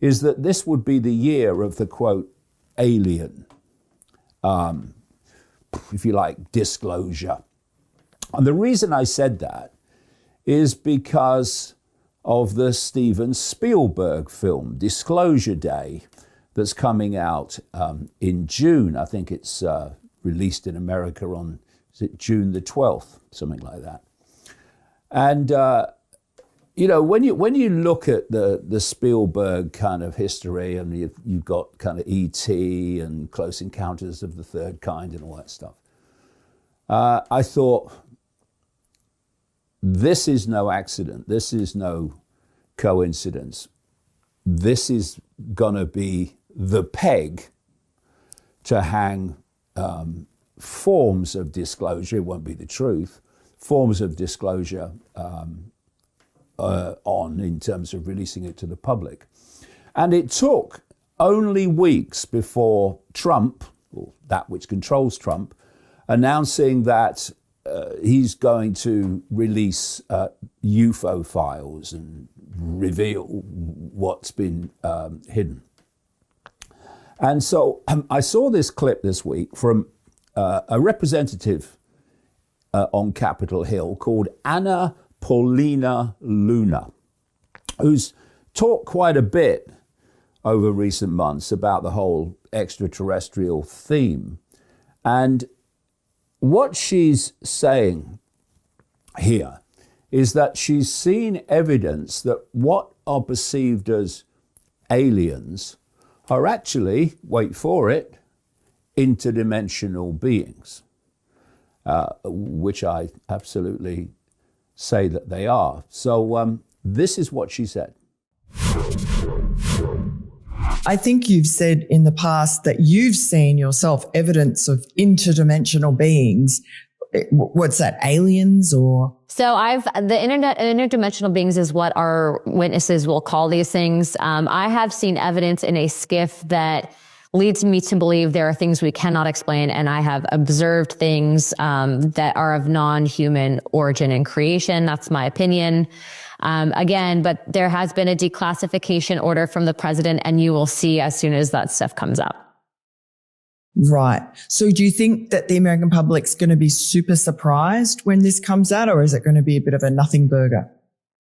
is that this would be the year of the, quote, alien, if you like, disclosure. And the reason I said that is because of the Steven Spielberg film, Disclosure Day, that's coming out in June. I think it's released in America on, is it June the 12th, something like that. And, you know, when you look at the Spielberg kind of history, and you've got kind of E.T. and Close Encounters of the Third Kind and all that stuff, I thought, this is no accident. This is no coincidence. This is going to be the peg to hang forms of disclosure. It won't be the truth. Forms of disclosure on in terms of releasing it to the public. And it took only weeks before Trump, or that which controls Trump, announcing that he's going to release UFO files and reveal what's been hidden. And so I saw this clip this week from a representative on Capitol Hill called Anna Paulina Luna, who's talked quite a bit over recent months about the whole extraterrestrial theme. And what she's saying here is that she's seen evidence that what are perceived as aliens are actually, wait for it, interdimensional beings, which I absolutely say that they are. So this is what she said. I think you've said in the past that you've seen yourself evidence of interdimensional beings. What's that, aliens or? So interdimensional beings is what our witnesses will call these things. I have seen evidence in a skiff that leads me to believe there are things we cannot explain. And I have observed things that are of non-human origin and creation. That's my opinion. Again, but there has been a declassification order from the president, and you will see as soon as that stuff comes up. Right. So do you think that the American public's going to be super surprised when this comes out, or is it going to be a bit of a nothing burger?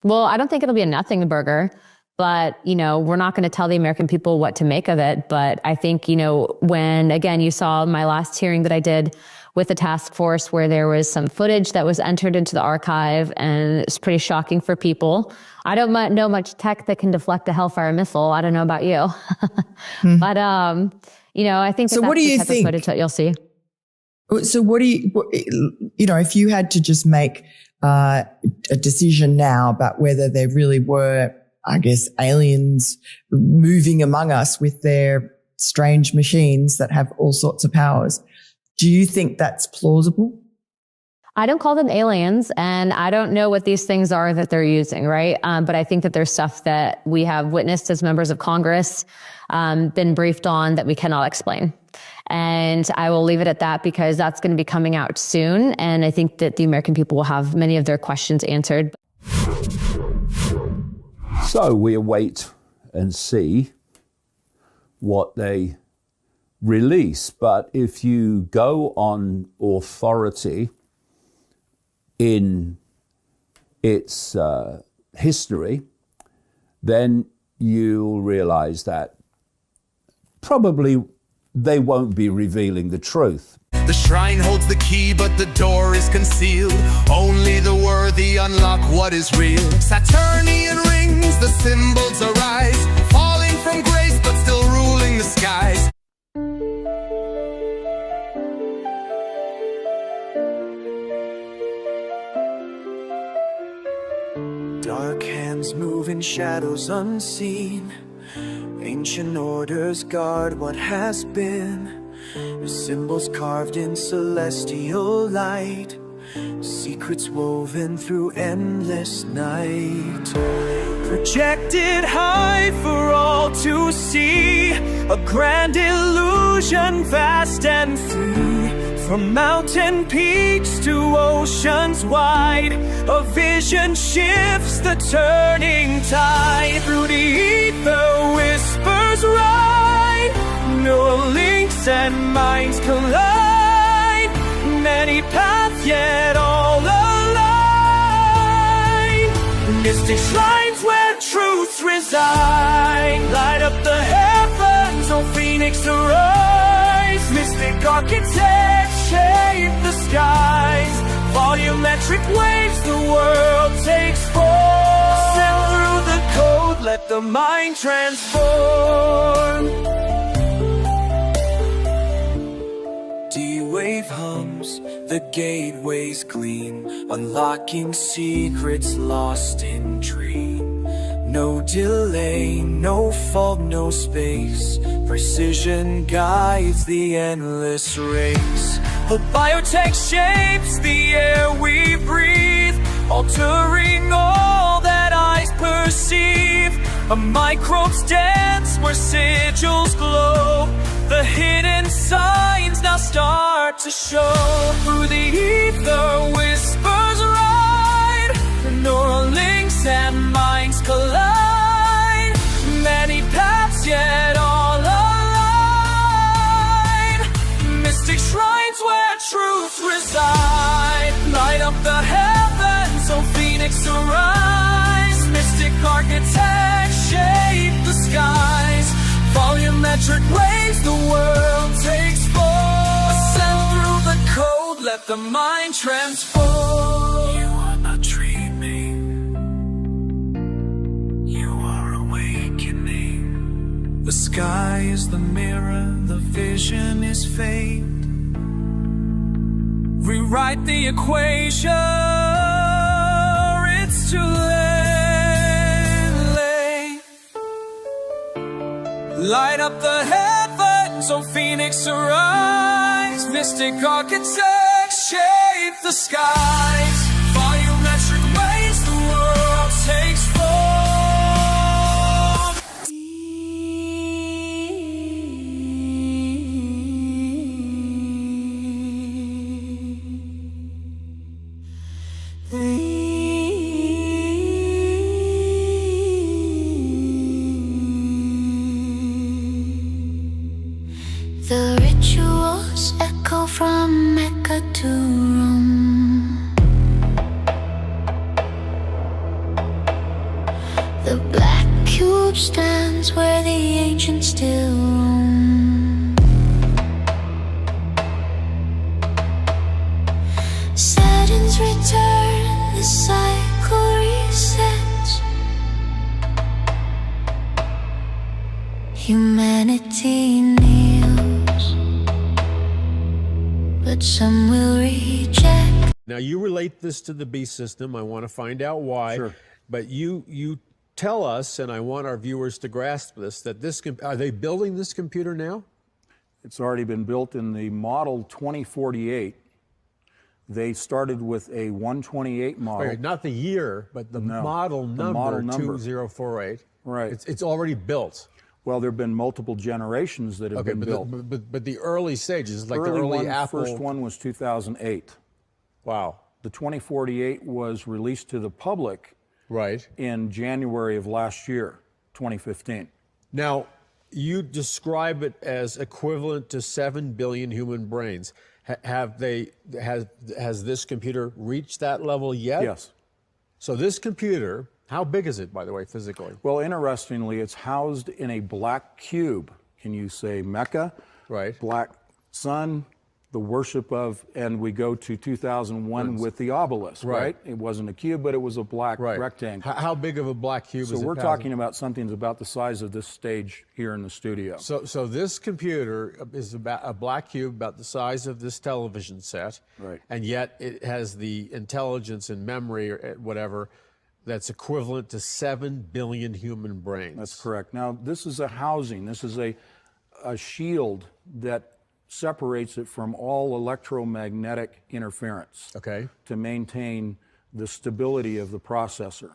Well, I don't think it'll be a nothing burger, but, you know, we're not going to tell the American people what to make of it. But I think, you know, when, again, you saw my last hearing that I did with the task force where there was some footage that was entered into the archive, and it's pretty shocking for people. I don't know much tech that can deflect a Hellfire missile. I don't know about you. But, you know, I think so what do you think? Of footage that you'll see. So what do you know, if you had to just make a decision now about whether there really were, I guess, aliens moving among us with their strange machines that have all sorts of powers, do you think that's plausible? I don't call them aliens, and I don't know what these things are that they're using, right? But I think that there's stuff that we have witnessed as members of Congress, been briefed on, that we cannot explain. And I will leave it at that, because that's going to be coming out soon. And I think that the American people will have many of their questions answered. So we await and see what they release. But if you go on authority in its history, then you'll realize that probably they won't be revealing the truth. The shrine holds the key, but the door is concealed. Only the worthy unlock what is real. Saturnian rings, the symbols arise, falling from grace, but still ruling the skies. Dark hands move in shadows unseen. Ancient orders guard what has been. The symbols carved in celestial light. Secrets woven through endless night. Projected high for all to see. A grand illusion, vast and free. From mountain peaks to oceans wide, a vision shifts the turning tide. Through the ether whisper and minds collide. Many paths yet all align. Mystic shrines where truths reside. Light up the heavens, O phoenix arise. Mystic architects shape the skies. Volumetric waves the world takes form. Send through the code, let the mind transform. D-wave hums, the gateways gleam, unlocking secrets lost in dream. No delay, no fault, no space. Precision guides the endless race. A biotech shapes the air we breathe, altering all that eyes perceive. A microbe's dance where sigils glow. The hidden signs now start to show. Through the ether whispers ride. The neural links and minds collide. Many paths yet all align. Mystic shrines where truths reside. Light up the heavens, O phoenix arise. Mystic architects shape the skies. Volumetric waves the world takes form. Ascend through the code, let the mind transform. You are not dreaming, you are awakening. The sky is the mirror, the vision is fate. Rewrite the equation, it's too late. Light up the heavens, O phoenix arise. Mystic architects shape the skies. Volumetric waves the world takes form. The rituals echo from Mecca to Rome. The black cube stands where the ancients still roam. Saturn's return, the cycle resets. Humanity kneels, but some will reject. Now, you relate this to the beast system. I want to find out why. Sure. But you tell us, and I want our viewers to grasp this, that are they building this computer now? It's already been built in the model 2048. They started with a 128 model. Wait, not the year, but the model number 2048. Right. It's already built. Well, there have been multiple generations that have been built. But the early stages, like the early Apple. First one was 2008. Wow. The 2048 was released to the public in January of last year, 2015. Now, you describe it as equivalent to 7 billion human brains. Has this computer reached that level yet? Yes. So this computer, how big is it, by the way, physically? Well, interestingly, it's housed in a black cube. Can you say Mecca? Right. Black sun, the worship of, and we go to 2001 with the obelisk, right? It wasn't a cube, but it was a black rectangle. How big of a black cube is it? So we're talking about something that's about the size of this stage here in the studio. So this computer is about a black cube about the size of this television set. Right. And yet it has the intelligence and memory or whatever that's equivalent to 7 billion human brains. That's correct. Now, this is a housing. This is a shield that separates it from all electromagnetic interference to maintain the stability of the processor.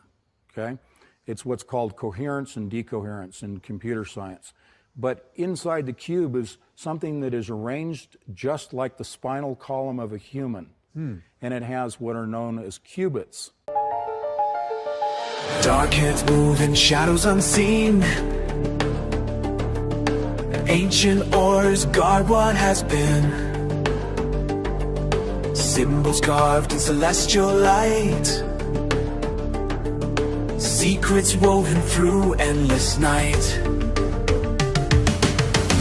It's what's called coherence and decoherence in computer science. But inside the cube is something that is arranged just like the spinal column of a human. And it has what are known as qubits. Dark heads move in shadows unseen. Ancient ores guard what has been, symbols carved in celestial light, secrets woven through endless night.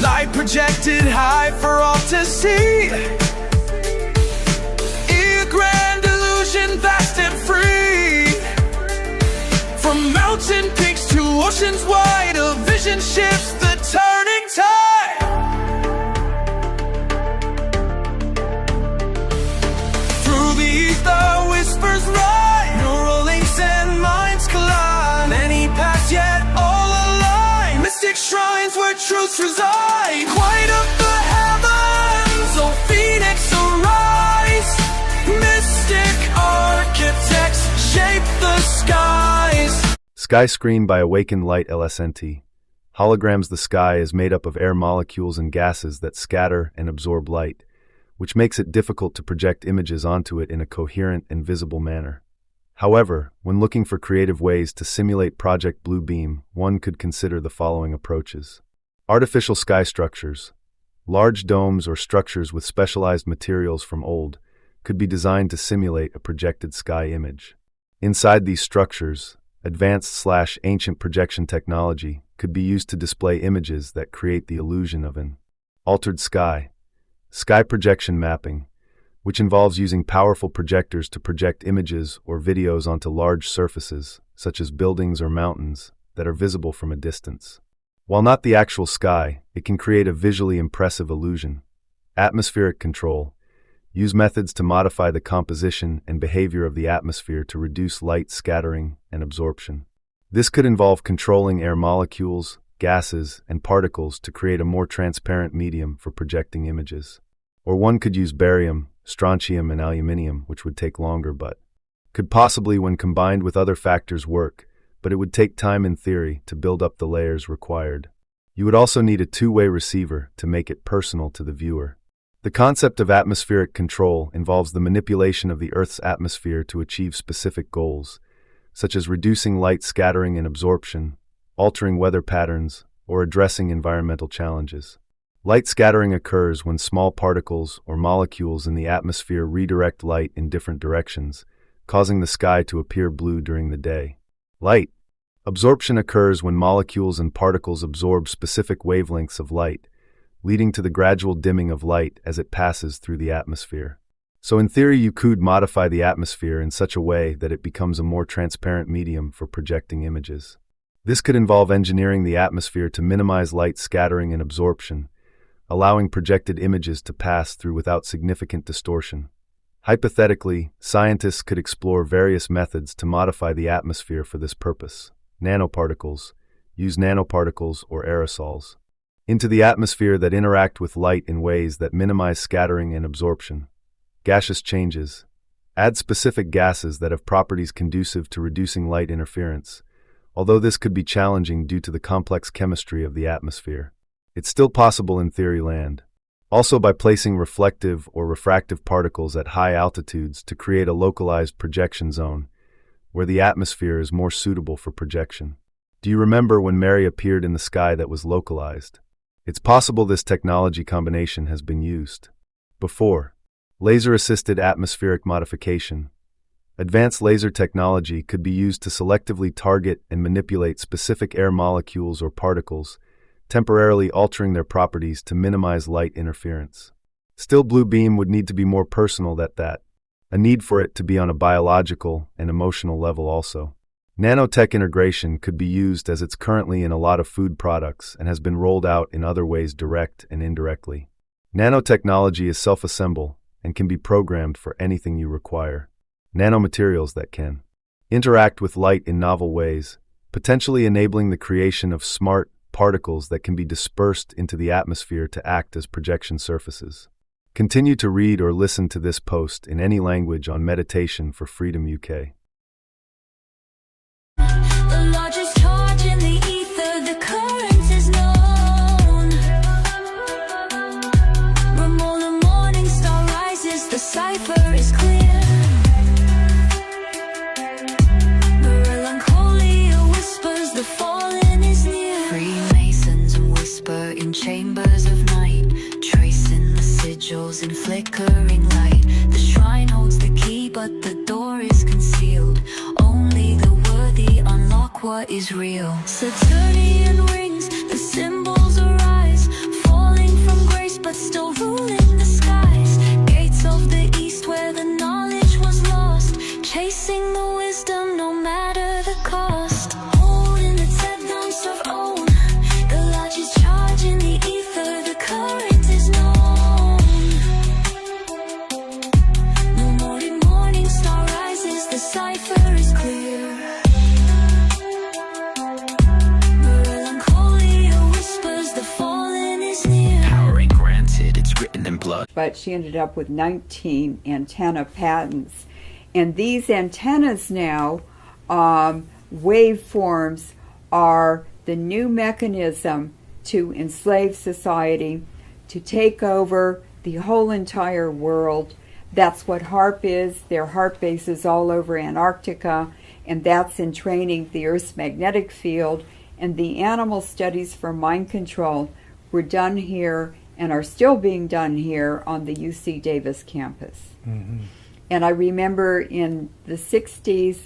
Light projected high for all to see, a grand illusion vast and free. From mountain peaks to oceans wide, a vision shifts the turning tide. Through the ether whispers rise, neural links and minds collide. Many paths yet all align, mystic shrines where truths reside. Quiet up the heavens, oh phoenix arise. Mystic architects shape the skies. Sky Screen by Awakened Light LSNT. Holograms. The sky is made up of air molecules and gases that scatter and absorb light, which makes it difficult to project images onto it in a coherent and visible manner. However, when looking for creative ways to simulate Project Blue Beam, one could consider the following approaches. Artificial sky structures. Large domes or structures with specialized materials from old could be designed to simulate a projected sky image. Inside these structures, advanced/ancient projection technology could be used to display images that create the illusion of an altered sky. Sky projection mapping, which involves using powerful projectors to project images or videos onto large surfaces, such as buildings or mountains, that are visible from a distance. While not the actual sky, it can create a visually impressive illusion. Atmospheric control. Use methods to modify the composition and behavior of the atmosphere to reduce light scattering and absorption. This could involve controlling air molecules, gases, and particles to create a more transparent medium for projecting images. Or one could use barium, strontium, and aluminium, which would take longer but could possibly, when combined with other factors, work, but it would take time in theory to build up the layers required. You would also need a two-way receiver to make it personal to the viewer. The concept of atmospheric control involves the manipulation of the Earth's atmosphere to achieve specific goals, such as reducing light scattering and absorption, altering weather patterns, or addressing environmental challenges. Light scattering occurs when small particles or molecules in the atmosphere redirect light in different directions, causing the sky to appear blue during the day. Light absorption occurs when molecules and particles absorb specific wavelengths of light, leading to the gradual dimming of light as it passes through the atmosphere. So in theory, you could modify the atmosphere in such a way that it becomes a more transparent medium for projecting images. This could involve engineering the atmosphere to minimize light scattering and absorption, allowing projected images to pass through without significant distortion. Hypothetically, scientists could explore various methods to modify the atmosphere for this purpose. Nanoparticles. Use nanoparticles or aerosols into the atmosphere that interact with light in ways that minimize scattering and absorption. Gaseous changes. Add specific gases that have properties conducive to reducing light interference, although this could be challenging due to the complex chemistry of the atmosphere. It's still possible in theory land. Also by placing reflective or refractive particles at high altitudes to create a localized projection zone, where the atmosphere is more suitable for projection. Do you remember when Mary appeared in the sky that was localized? It's possible this technology combination has been used before. Laser-assisted atmospheric modification. Advanced laser technology could be used to selectively target and manipulate specific air molecules or particles, temporarily altering their properties to minimize light interference. Still, blue beam would need to be more personal than that, a need for it to be on a biological and emotional level also. Nanotech integration could be used as it's currently in a lot of food products and has been rolled out in other ways, direct and indirectly. Nanotechnology is self-assemble and can be programmed for anything you require. Nanomaterials that can interact with light in novel ways, potentially enabling the creation of smart particles that can be dispersed into the atmosphere to act as projection surfaces. Continue to read or listen to this post in any language on Meditation for Freedom UK. The largest charge in the ether, the current is known. From all the morning star rises, the cipher is clear. Melancholia whispers, the fallen is near. Freemasons and whispers. whisper in chambers of night, tracing the sigils in flickering light. The shrine holds the key, but the door is concealed. Only the worthy unlock what is real. Saturnian rings, the symbols arise, falling from grace but still ruling the skies. Gates of the east where the knowledge was lost, chasing the wisdom no matter the cost. Holding the 10th ounce of own, the largest charge in the ether, the current is known. No morning star rises, the cipher is clear. Melancholia whispers, the fallen is near. Power ain't granted, it's written in blood. But she ended up with 19 antenna patents. And these antennas now, waveforms, are the new mechanism to enslave society, to take over the whole entire world. That's what HARP is. There are HARP bases all over Antarctica, and that's in training the Earth's magnetic field. And the animal studies for mind control were done here and are still being done here on the UC Davis campus. Mm-hmm. And I remember in the 60s,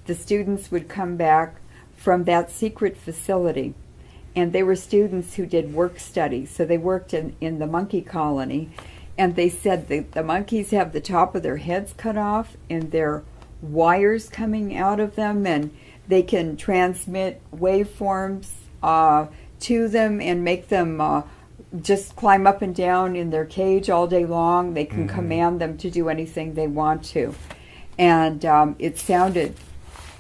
the students would come back from that secret facility, and they were students who did work studies. So they worked in the monkey colony, and they said the monkeys have the top of their heads cut off and their wires coming out of them, and they can transmit waveforms to them and make them just climb up and down in their cage all day long. They can command them to do anything they want to. And it sounded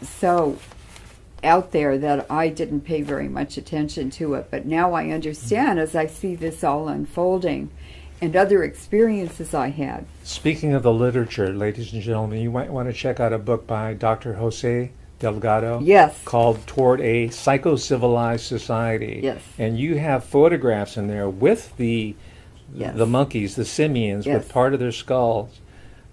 so out there that I didn't pay very much attention to it. But now I understand as I see this all unfolding and other experiences I had. Speaking of the literature, ladies and gentlemen, you might want to check out a book by Dr. Jose Delgado, yes, called Toward a Psycho-Civilized Society. Yes. And you have photographs in there with the monkeys, the simians, yes, with part of their skulls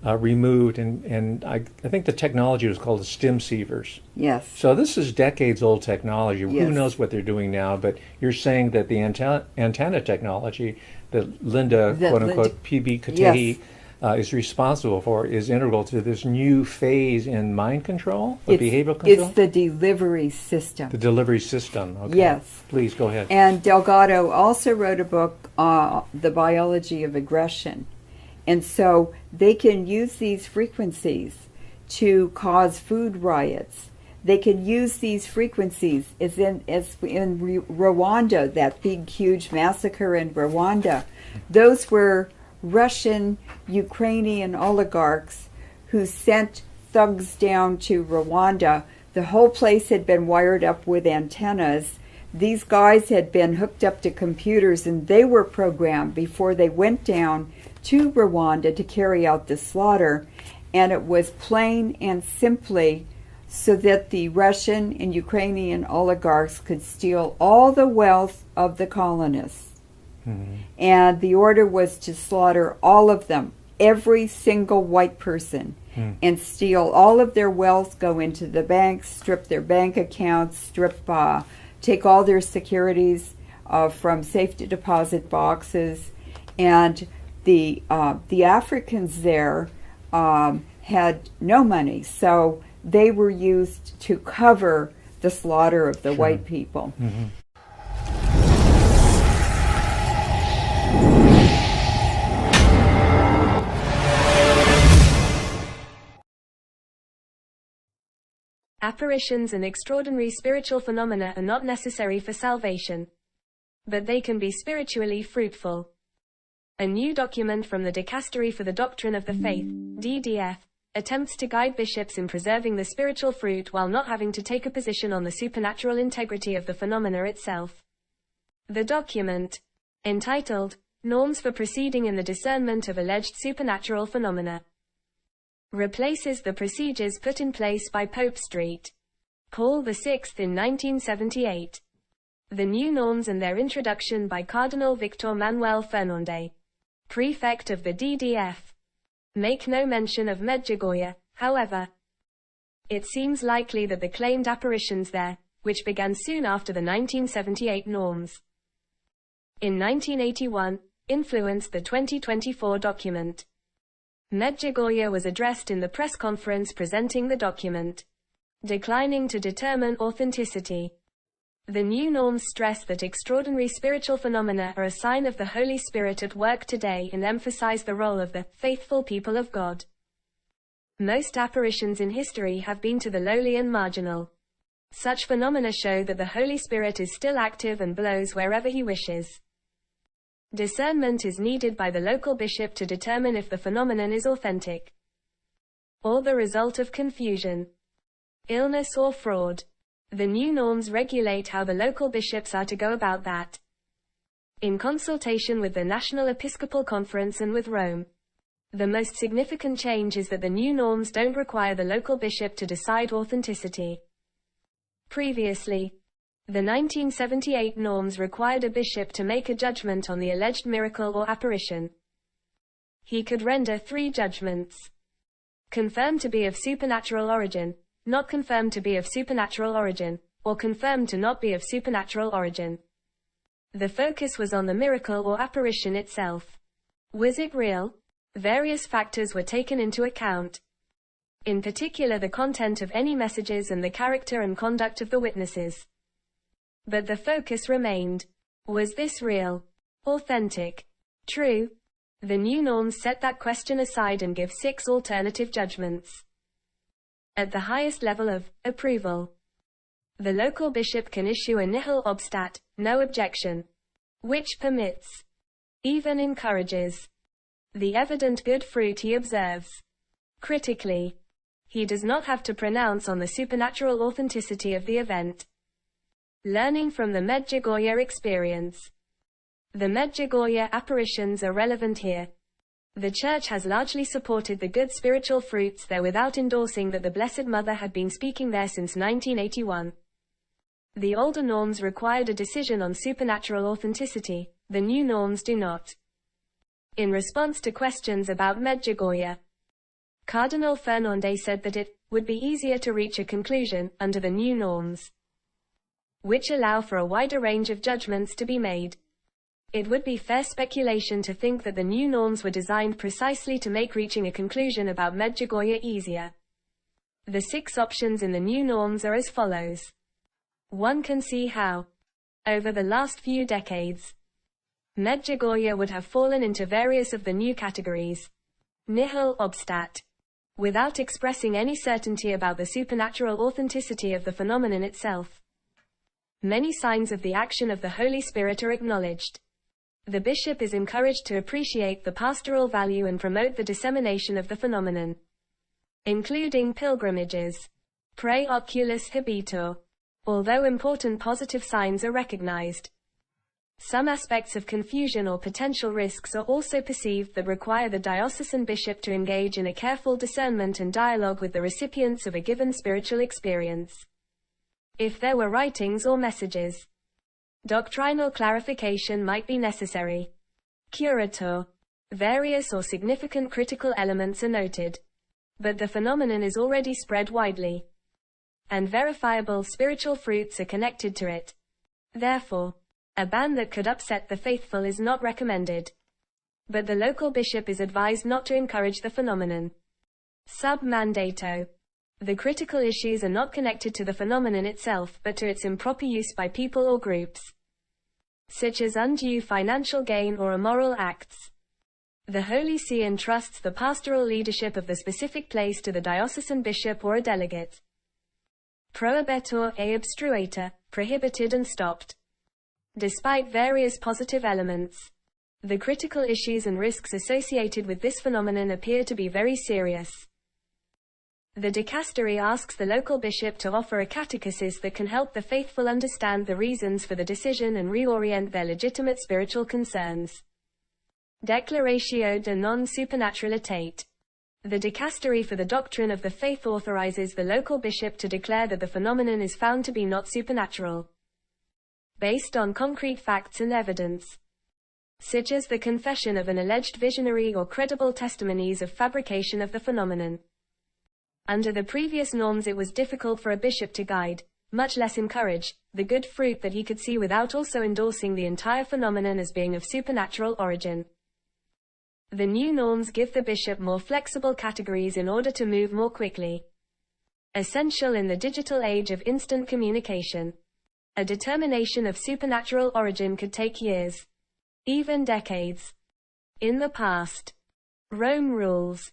removed, and I think the technology was called the stem sievers. Yes. So this is decades-old technology. Yes. Who knows what they're doing now, but you're saying that the antenna technology that Linda, quote-unquote, P.B. Katehi, yes, is responsible for is integral to this new phase in mind control, or behavioral control? It's the delivery system. The delivery system, okay. Yes. Please, go ahead. And Delgado also wrote a book, The Biology of Aggression. And so they can use these frequencies to cause food riots. They can use these frequencies as in Rwanda, that big, huge massacre in Rwanda. Those were Russian, Ukrainian oligarchs who sent thugs down to Rwanda. The whole place had been wired up with antennas. These guys had been hooked up to computers, and they were programmed before they went down to Rwanda to carry out the slaughter. And it was plain and simply so that the Russian and Ukrainian oligarchs could steal all the wealth of the colonists. Mm-hmm. And the order was to slaughter all of them, every single white person, and steal all of their wealth, go into the banks, strip their bank accounts, take all their securities from safe deposit boxes. And the Africans there had no money, so they were used to cover the slaughter of the white people. Mm-hmm. Apparitions and extraordinary spiritual phenomena are not necessary for salvation, but they can be spiritually fruitful. A new document from the Dicastery for the Doctrine of the Faith, DDF, attempts to guide bishops in preserving the spiritual fruit while not having to take a position on the supernatural integrity of the phenomena itself. The document, entitled Norms for Proceeding in the Discernment of Alleged Supernatural Phenomena, replaces the procedures put in place by Pope St. Paul VI in 1978. The new norms and their introduction by Cardinal Victor Manuel Fernandez, prefect of the DDF, make no mention of Medjugorje, however. It seems likely that the claimed apparitions there, which began soon after the 1978 norms, in 1981, influenced the 2024 document. Medjugorje was addressed in the press conference presenting the document, declining to determine authenticity. The new norms stress that extraordinary spiritual phenomena are a sign of the Holy Spirit at work today and emphasize the role of the faithful people of God. Most apparitions in history have been to the lowly and marginal. Such phenomena show that the Holy Spirit is still active and blows wherever he wishes. Discernment is needed by the local bishop to determine if the phenomenon is authentic, or the result of confusion, illness or fraud. The new norms regulate how the local bishops are to go about that, in consultation with the National Episcopal Conference and with Rome. The most significant change is that the new norms don't require the local bishop to decide authenticity. Previously, the 1978 norms required a bishop to make a judgment on the alleged miracle or apparition. He could render 3 judgments: confirmed to be of supernatural origin, not confirmed to be of supernatural origin, or confirmed to not be of supernatural origin. The focus was on the miracle or apparition itself. Was it real? Various factors were taken into account. In particular, the content of any messages and the character and conduct of the witnesses. But the focus remained: was this real? Authentic? True? The new norms set that question aside and give 6 alternative judgments. At the highest level of approval, the local bishop can issue a nihil obstat, no objection, which permits, even encourages, the evident good fruit he observes. Critically, he does not have to pronounce on the supernatural authenticity of the event. Learning from the Medjugorje experience. The Medjugorje apparitions are relevant here. The Church has largely supported the good spiritual fruits there without endorsing that the Blessed Mother had been speaking there since 1981. The older norms required a decision on supernatural authenticity, the new norms do not. In response to questions about Medjugorje, Cardinal Fernandez said that it would be easier to reach a conclusion under the new norms, which allow for a wider range of judgments to be made. It would be fair speculation to think that the new norms were designed precisely to make reaching a conclusion about Medjugorje easier. The 6 options in the new norms are as follows. One can see how, over the last few decades, Medjugorje would have fallen into various of the new categories. Nihil obstat, without expressing any certainty about the supernatural authenticity of the phenomenon itself. Many signs of the action of the Holy Spirit are acknowledged. The bishop is encouraged to appreciate the pastoral value and promote the dissemination of the phenomenon, including pilgrimages. Pre oculis habitur. Although important positive signs are recognized, some aspects of confusion or potential risks are also perceived that require the diocesan bishop to engage in a careful discernment and dialogue with the recipients of a given spiritual experience. If there were writings or messages, doctrinal clarification might be necessary. Curator. Various or significant critical elements are noted, but the phenomenon is already spread widely, and verifiable spiritual fruits are connected to it. Therefore, a ban that could upset the faithful is not recommended, but the local bishop is advised not to encourage the phenomenon. Sub mandato. The critical issues are not connected to the phenomenon itself but to its improper use by people or groups, such as undue financial gain or immoral acts. The Holy See entrusts the pastoral leadership of the specific place to the diocesan bishop or a delegate. Prohibitor e obstruator, prohibited and stopped. Despite various positive elements, the critical issues and risks associated with this phenomenon appear to be very serious. The dicastery asks the local bishop to offer a catechesis that can help the faithful understand the reasons for the decision and reorient their legitimate spiritual concerns. Declaratio de non supernaturalitate. The dicastery for the doctrine of the faith authorizes the local bishop to declare that the phenomenon is found to be not supernatural, based on concrete facts and evidence, such as the confession of an alleged visionary or credible testimonies of fabrication of the phenomenon. Under the previous norms, it was difficult for a bishop to guide, much less encourage, the good fruit that he could see without also endorsing the entire phenomenon as being of supernatural origin. The new norms give the bishop more flexible categories in order to move more quickly. Essential in the digital age of instant communication. A determination of supernatural origin could take years, even decades. In the past, Rome rules.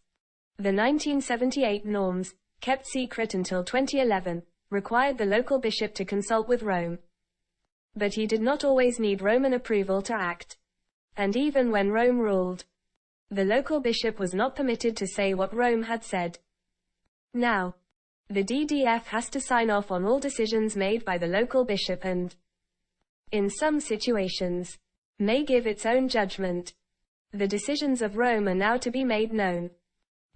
The 1978 norms, kept secret until 2011, required the local bishop to consult with Rome. But he did not always need Roman approval to act. And even when Rome ruled, the local bishop was not permitted to say what Rome had said. Now, the DDF has to sign off on all decisions made by the local bishop and, in some situations, may give its own judgment. The decisions of Rome are now to be made known.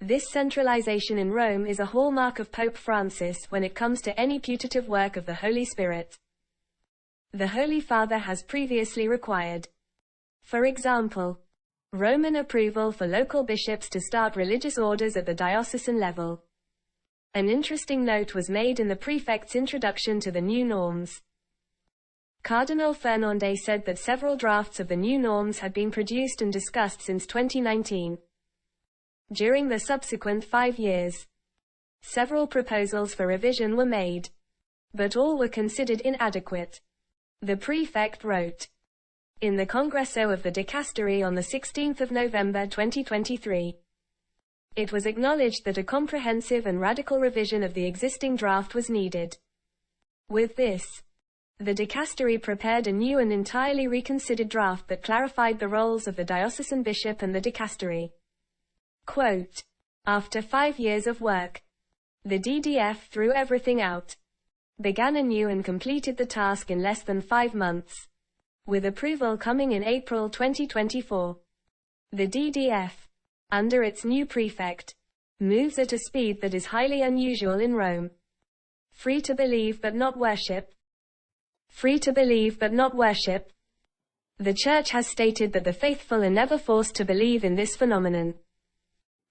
This centralization in Rome is a hallmark of Pope Francis when it comes to any putative work of the Holy Spirit. The Holy Father has previously required, for example, Roman approval for local bishops to start religious orders at the diocesan level. An interesting note was made in the prefect's introduction to the new norms. Cardinal Fernandez said that several drafts of the new norms had been produced and discussed since 2019. During the subsequent 5 years, several proposals for revision were made, but all were considered inadequate. The prefect wrote in the Congresso of the Dicastery on the 16th of November 2023. It was acknowledged that a comprehensive and radical revision of the existing draft was needed. With this, the dicastery prepared a new and entirely reconsidered draft that clarified the roles of the diocesan bishop and the dicastery. Quote, after 5 years of work, the DDF threw everything out, began anew and completed the task in less than 5 months, with approval coming in April 2024. The DDF, under its new prefect, moves at a speed that is highly unusual in Rome. Free to believe but not worship. Free to believe but not worship. The Church has stated that the faithful are never forced to believe in this phenomenon.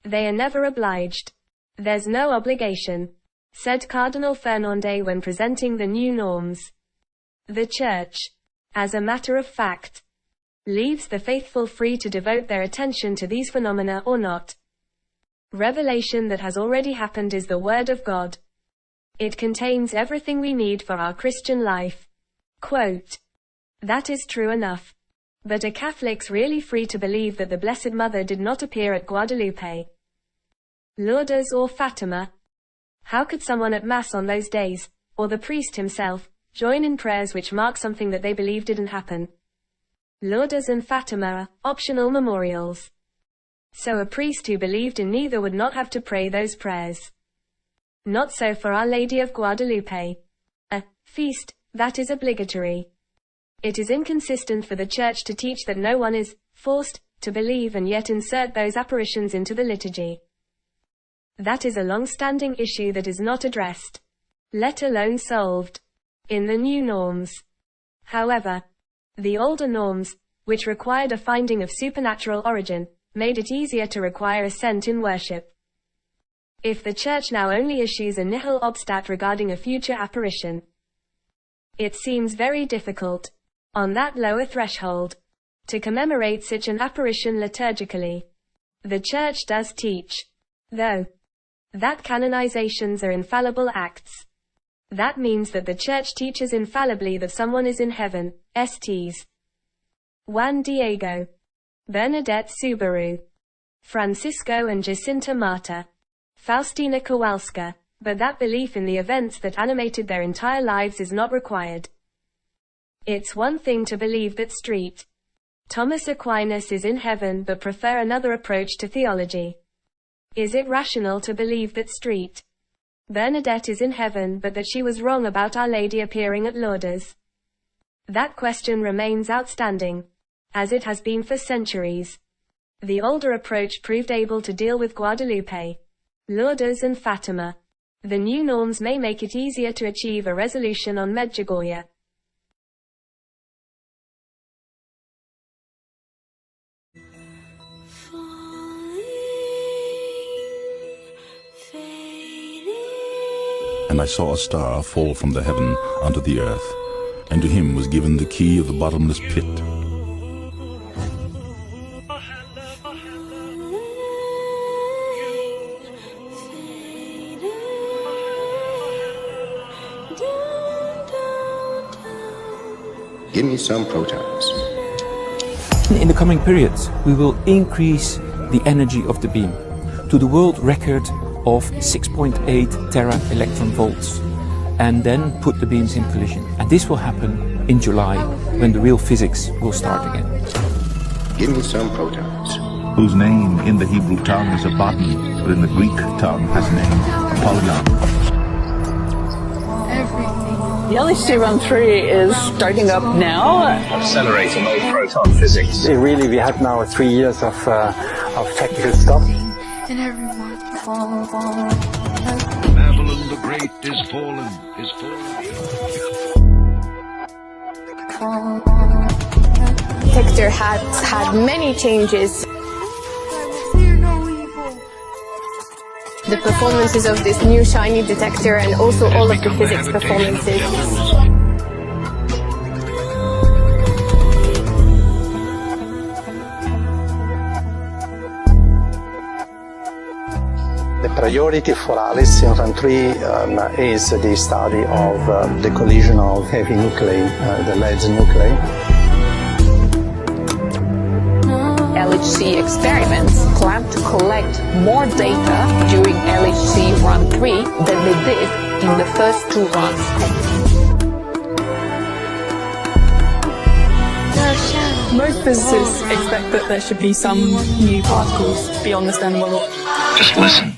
They are never obliged. There's no obligation, said Cardinal Fernandez when presenting the new norms. The Church, as a matter of fact, leaves the faithful free to devote their attention to these phenomena or not. Revelation that has already happened is the Word of God. It contains everything we need for our Christian life. Quote, that is true enough. But are Catholics really free to believe that the Blessed Mother did not appear at Guadalupe, Lourdes or Fatima? How could someone at Mass on those days, or the priest himself, join in prayers which mark something that they believe didn't happen? Lourdes and Fatima are optional memorials. So a priest who believed in neither would not have to pray those prayers. Not so for Our Lady of Guadalupe, a feast that is obligatory. It is inconsistent for the Church to teach that no one is forced to believe and yet insert those apparitions into the liturgy. That is a long-standing issue that is not addressed, let alone solved, in the new norms. However, the older norms, which required a finding of supernatural origin, made it easier to require assent in worship. If the Church now only issues a nihil obstat regarding a future apparition, it seems very difficult, on that lower threshold, to commemorate such an apparition liturgically. The Church does teach, though, that canonizations are infallible acts. That means that the Church teaches infallibly that someone is in heaven, Sts. Juan Diego, Bernadette Subaru, Francisco and Jacinta Marta, Faustina Kowalska, but that belief in the events that animated their entire lives is not required. It's one thing to believe that St. Thomas Aquinas is in heaven but prefer another approach to theology. Is it rational to believe that St. Bernadette is in heaven but that she was wrong about Our Lady appearing at Lourdes? That question remains outstanding, as it has been for centuries. The older approach proved able to deal with Guadalupe, Lourdes and Fatima. The new norms may make it easier to achieve a resolution on Medjugorje. And I saw a star fall from the heaven unto the earth, and to him was given the key of the bottomless pit. Give me some protons. In the coming periods, we will increase the energy of the beam to the world record of 6.8 tera electron volts, and then put the beams in collision. And this will happen in July, when the real physics will start again. Give me some protons. Whose name in the Hebrew tongue is a button, but in the Greek tongue has a name, a polygon. The LHC Run 3 is starting up now. Accelerating all proton physics. Really, we have now 3 years of technical stuff. And everyone Babylon the Great is fallen, Detector has had many changes. The performances of this new shiny detector and also all of the physics performances. The priority for Alice in Run 3 is the study of the collision of heavy nuclei, the lead nuclei. LHC experiments plan to collect more data during LHC Run 3 than they did in the first 2 runs. Most physicists expect that there should be some new particles beyond the standard model. Just listen.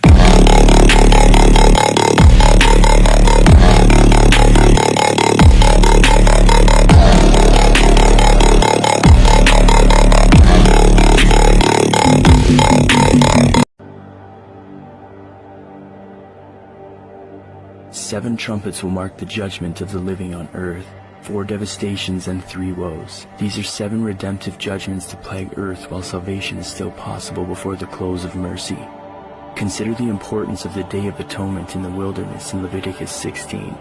Seven trumpets will mark the judgment of the living on earth, 4 devastations and 3 woes. These are 7 redemptive judgments to plague earth while salvation is still possible before the close of mercy. Consider the importance of the Day of Atonement in the wilderness in Leviticus 16.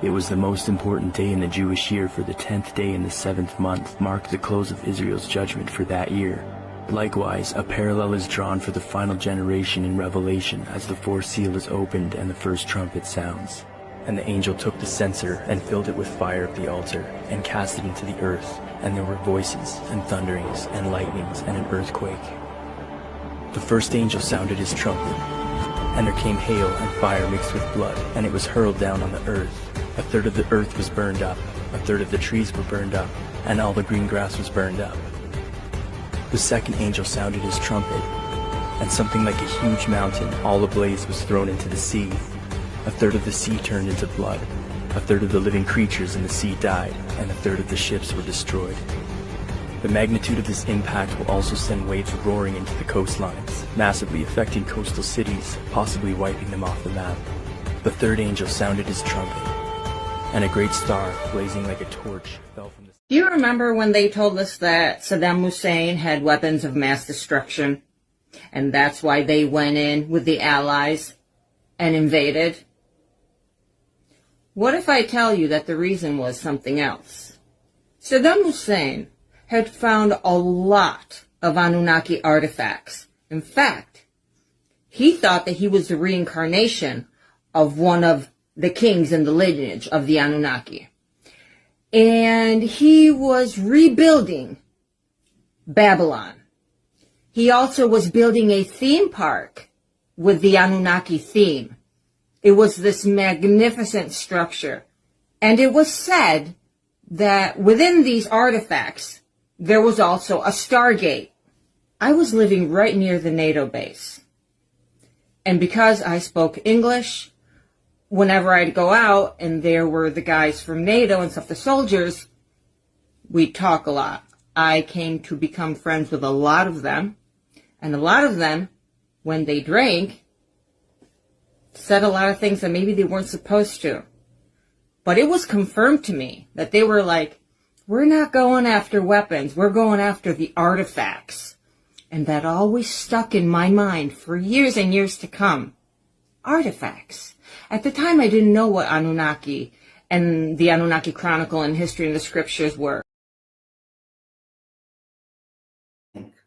It was the most important day in the Jewish year, for the 10th day in the 7th month marked the close of Israel's judgment for that year. Likewise, a parallel is drawn for the final generation in Revelation as the 4th seal is opened and the first trumpet sounds. And the angel took the censer and filled it with fire of the altar and cast it into the earth, and there were voices and thunderings and lightnings and an earthquake. The first angel sounded his trumpet, and there came hail and fire mixed with blood, and it was hurled down on the earth. A third of the earth was burned up, a third of the trees were burned up, and all the green grass was burned up. The second angel sounded his trumpet, and something like a huge mountain, all ablaze, was thrown into the sea. A third of the sea turned into blood, a third of the living creatures in the sea died, and a third of the ships were destroyed. The magnitude of this impact will also send waves roaring into the coastlines, massively affecting coastal cities, possibly wiping them off the map. The third angel sounded his trumpet, and a great star, blazing like a torch, fell from the... Do you remember when they told us that Saddam Hussein had weapons of mass destruction? And that's why they went in with the Allies and invaded? What if I tell you that the reason was something else? Saddam Hussein had found a lot of Anunnaki artifacts. In fact, he thought that he was the reincarnation of one of the kings in the lineage of the Anunnaki. And he was rebuilding Babylon. He also was building a theme park with the Anunnaki theme. It was this magnificent structure. And it was said that within these artifacts, there was also a Stargate. I was living right near the NATO base. And because I spoke English, whenever I'd go out and there were the guys from NATO and stuff, the soldiers, we'd talk a lot. I came to become friends with a lot of them. And a lot of them, when they drank, said a lot of things that maybe they weren't supposed to. But it was confirmed to me that they were like, we're not going after weapons, we're going after the artifacts. And that always stuck in my mind for years and years to come. Artifacts. At the time, I didn't know what Anunnaki and the Anunnaki Chronicle and history and the scriptures were.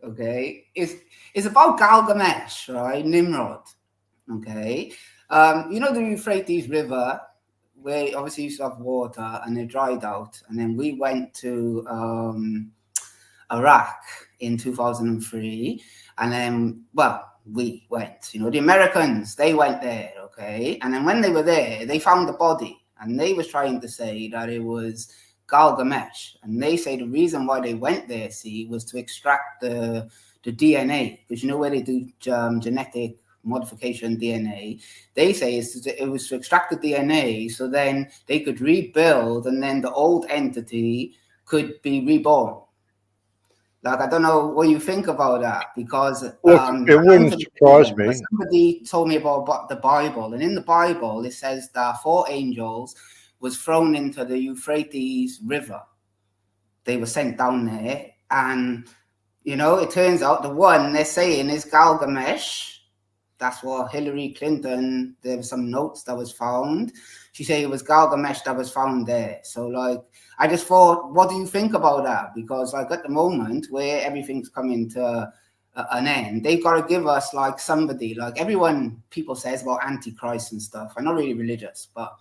Okay, it's about Gilgamesh, right? Nimrod. Okay, you know the Euphrates River, where obviously used to have water and it dried out, and then we went to Iraq in 2003, and then we went. You know, the Americans, they went there. Okay, and then when they were there, they found the body, and they was trying to say that it was Gilgamesh, and they say the reason why they went there, was to extract the DNA, because you know where they do genetic modification DNA. They say it was to extract the DNA, so then they could rebuild, and then the old entity could be reborn. Like, I don't know what you think about that, because it wouldn't surprise me. Somebody told me about the Bible, and in the Bible it says that 4 angels was thrown into the Euphrates River. They were sent down there, and you know, it turns out the one they're saying is Gilgamesh. That's what Hillary Clinton, there were some notes that was found. She said it was Gilgamesh that was found there. So like, I just thought, what do you think about that? Because like at the moment where everything's coming to an end, they've got to give us like somebody, like people says about Antichrist and stuff. I'm not really religious, but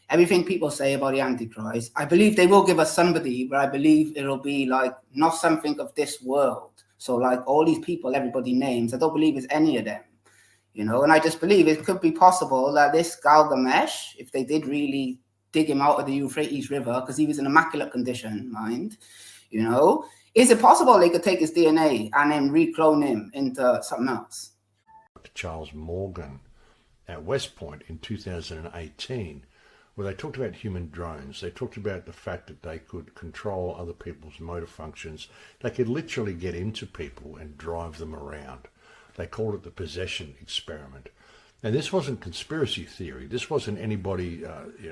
everything people say about the Antichrist, I believe they will give us somebody, but I believe it'll be like not something of this world. So like all these people everybody names, I don't believe it's any of them, you know. And I just believe it could be possible that this Gilgamesh, if they did really dig him out of the Euphrates River, because he was in immaculate condition, mind, you know, is it possible they could take his DNA and then reclone him into something else? Charles Morgan at West Point in 2018, where they talked about human drones. They talked about the fact that they could control other people's motor functions. They could literally get into people and drive them around. They called it the possession experiment. And this wasn't conspiracy theory. This wasn't anybody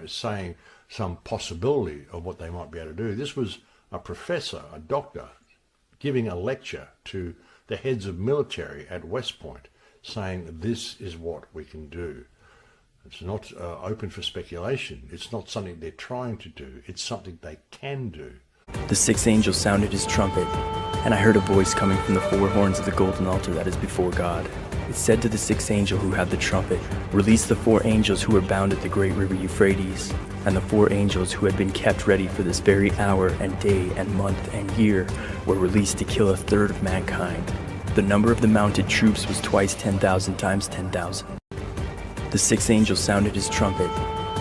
saying some possibility of what they might be able to do. This was a professor, a doctor, giving a lecture to the heads of military at West Point, saying this is what we can do. It's not open for speculation. It's not something they're trying to do. It's something they can do. The sixth angel sounded his trumpet, and I heard a voice coming from the 4 horns of the golden altar that is before God. It said to the sixth angel who had the trumpet, "Release the 4 angels who were bound at the great river Euphrates." And the 4 angels who had been kept ready for this very hour and day and month and year were released to kill 1/3 of mankind. The number of the mounted troops was twice 10,000 times 10,000. The sixth angel sounded his trumpet,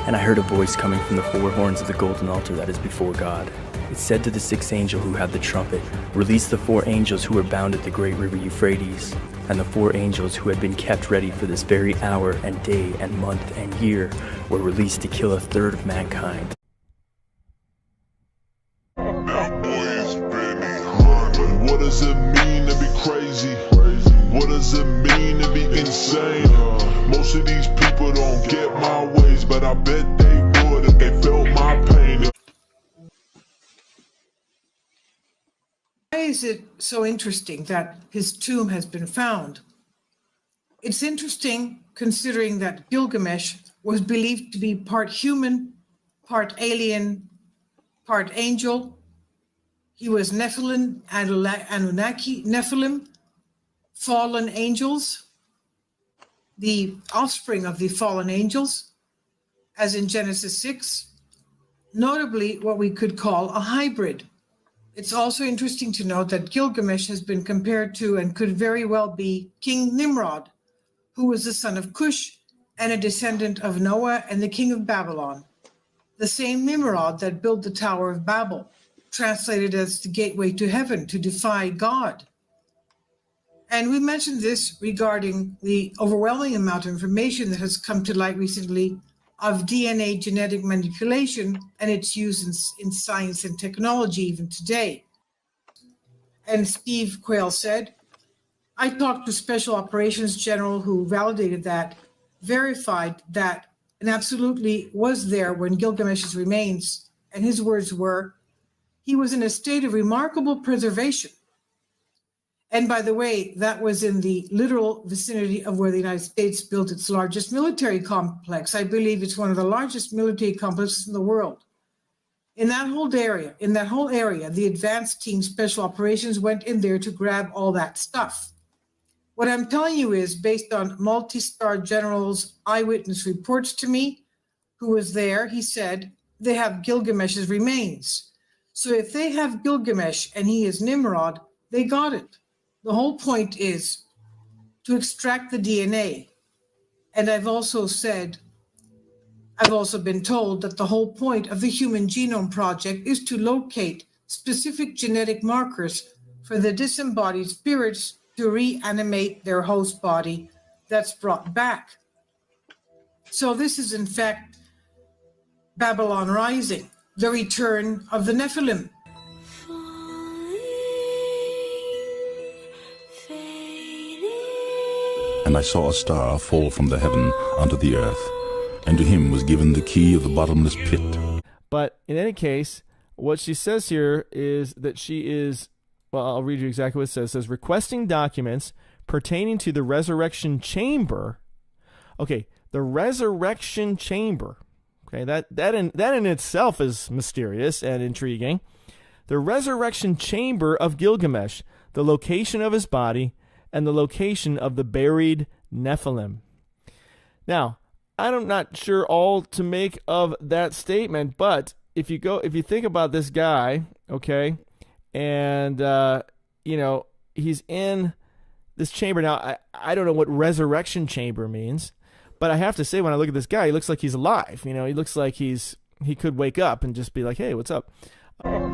and I heard a voice coming from the 4 horns of the golden altar that is before God. It said to the sixth angel who had the trumpet, "Release the 4 angels who were bound at the great river Euphrates." And the 4 angels who had been kept ready for this very hour and day and month and year were released to kill 1/3 of mankind. What does it mean to be crazy? What does it mean to be insane? Most of these people don't get my ways, but I bet they would if they felt my pain. Why is it so interesting that his tomb has been found? It's interesting considering that Gilgamesh was believed to be part human, part alien, part angel. He was Nephilim, Anunnaki, Nephilim, fallen angels, the offspring of the fallen angels, as in Genesis 6, notably what we could call a hybrid. It's also interesting to note that Gilgamesh has been compared to and could very well be King Nimrod, who was the son of Cush and a descendant of Noah and the king of Babylon. The same Nimrod that built the Tower of Babel, translated as the gateway to heaven, to defy God. And we mentioned this regarding the overwhelming amount of information that has come to light recently of DNA genetic manipulation and its use in science and technology even today. And Steve Quayle said, "I talked to Special Operations General who validated that, verified that, and absolutely was there when Gilgamesh's remains," and his words were, "he was in a state of remarkable preservation." And by the way, that was in the literal vicinity of where the United States built its largest military complex. I believe it's one of the largest military complexes in the world. In that whole area, the advanced team special operations went in there to grab all that stuff. What I'm telling you is based on multi-star general's eyewitness reports to me, who was there, he said, they have Gilgamesh's remains. So if they have Gilgamesh and he is Nimrod, they got it. The whole point is to extract the DNA. And I've also been told that the whole point of the Human Genome Project is to locate specific genetic markers for the disembodied spirits to reanimate their host body that's brought back. So this is in fact Babylon Rising, the return of the Nephilim. And I saw a star fall from the heaven unto the earth, and to him was given the key of the bottomless pit. But in any case, what she says here is that she is, well, I'll read you exactly what it says. It says, requesting documents pertaining to the resurrection chamber. Okay, the resurrection chamber. Okay, that in itself is mysterious and intriguing. The resurrection chamber of Gilgamesh, the location of his body, and the location of the buried Nephilim. Now, I'm not sure all to make of that statement, but if you think about this guy, okay, and he's in this chamber. Now, I don't know what resurrection chamber means, but I have to say, when I look at this guy, he looks like he's alive. He looks like he could wake up and just be like, hey, what's up? What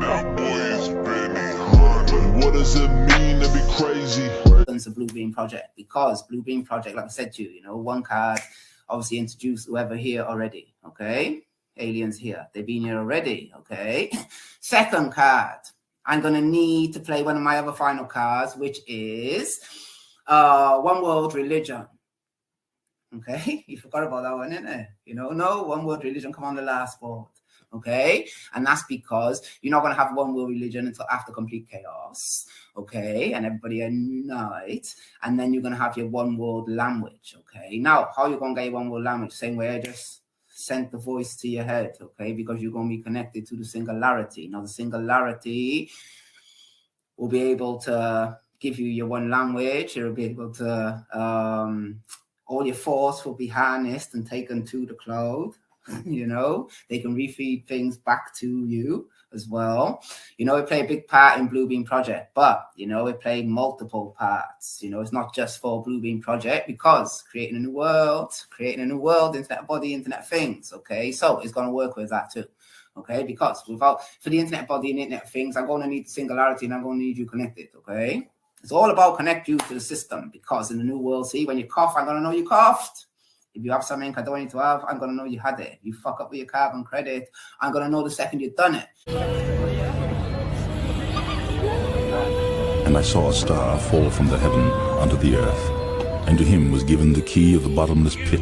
does it mean to be crazy? It's a Blue Beam Project, because Blue Beam Project, like I said to you, one card obviously introduced whoever here already, okay? Aliens here, they've been here already, okay? Second card, I'm going to need to play one of my other final cards, which is One World Religion. Okay, you forgot about that one, innit? No, One World Religion, come on the last board. Okay, and that's because you're not going to have one world religion until after complete chaos, okay, and everybody unite, and then you're going to have your one world language, okay. Now, how are you going to get your one world language? Same way I just sent the voice to your head, okay, because you're going to be connected to the singularity. Now, the singularity will be able to give you your one language. It'll be able to, all your force will be harnessed and taken to the cloud. They can refeed things back to you as well. We play a big part in Blue Beam Project, but we play multiple parts. It's not just for Blue Beam Project, because creating a new world, internet body, internet things. Okay, so it's going to work with that too. Okay, because for the internet body and internet things, I'm going to need singularity, and I'm going to need you connected. Okay, it's all about connect you to the system, because in the new world, see, when you cough, I'm going to know you coughed. If you have something I don't need to have, I'm going to know you had it. If you fuck up with your carbon credit, I'm going to know the second you've done it. And I saw a star fall from the heaven unto the earth, and to him was given the key of the bottomless pit.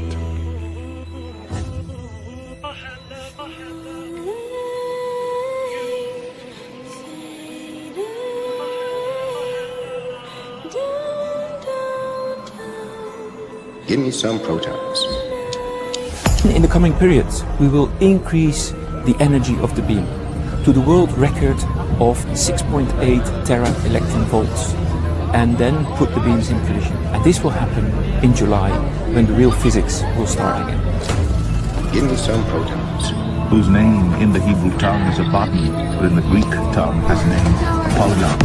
Give me some protons. In the coming periods, we will increase the energy of the beam to the world record of 6.8 tera electron volts, and then put the beams in collision. And this will happen in July, when the real physics will start again. Give me some protons. Whose name in the Hebrew tongue is a button, but in the Greek tongue has a name, a polygon.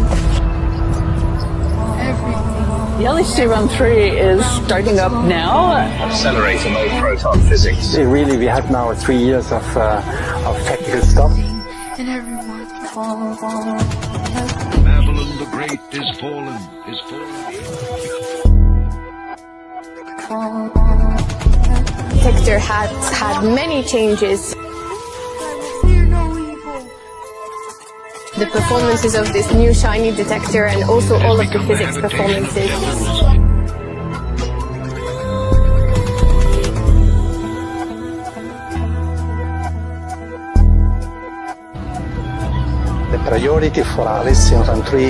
The LHC Run 3 is starting up now. Accelerating all proton physics. Really, we had now 3 years of technical stuff. And everyone Babylon the Great is fallen, Detector has had many changes. The performances of this new shiny detector, and also all of the physics performances. The priority for Alice in Run 3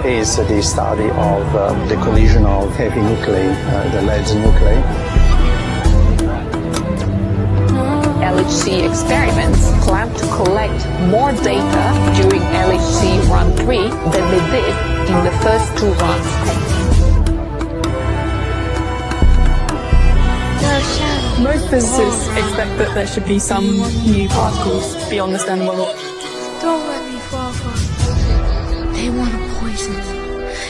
is the study of the collision of heavy nuclei, the lead nuclei. LHC experiments plan to collect more data during LHC Run 3 than they did in the first 2 runs. Most physicists expect that there should be some new particles beyond the standard model. Don't let me fall for it. They want to poison me.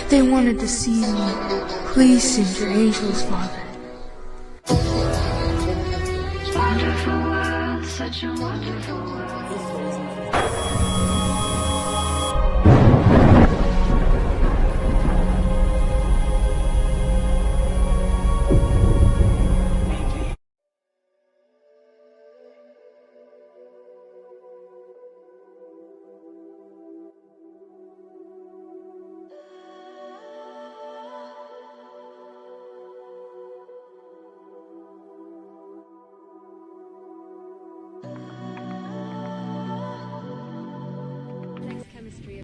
They want to deceive me. Please send your angels, Father. Wonderful world, such a wonderful world.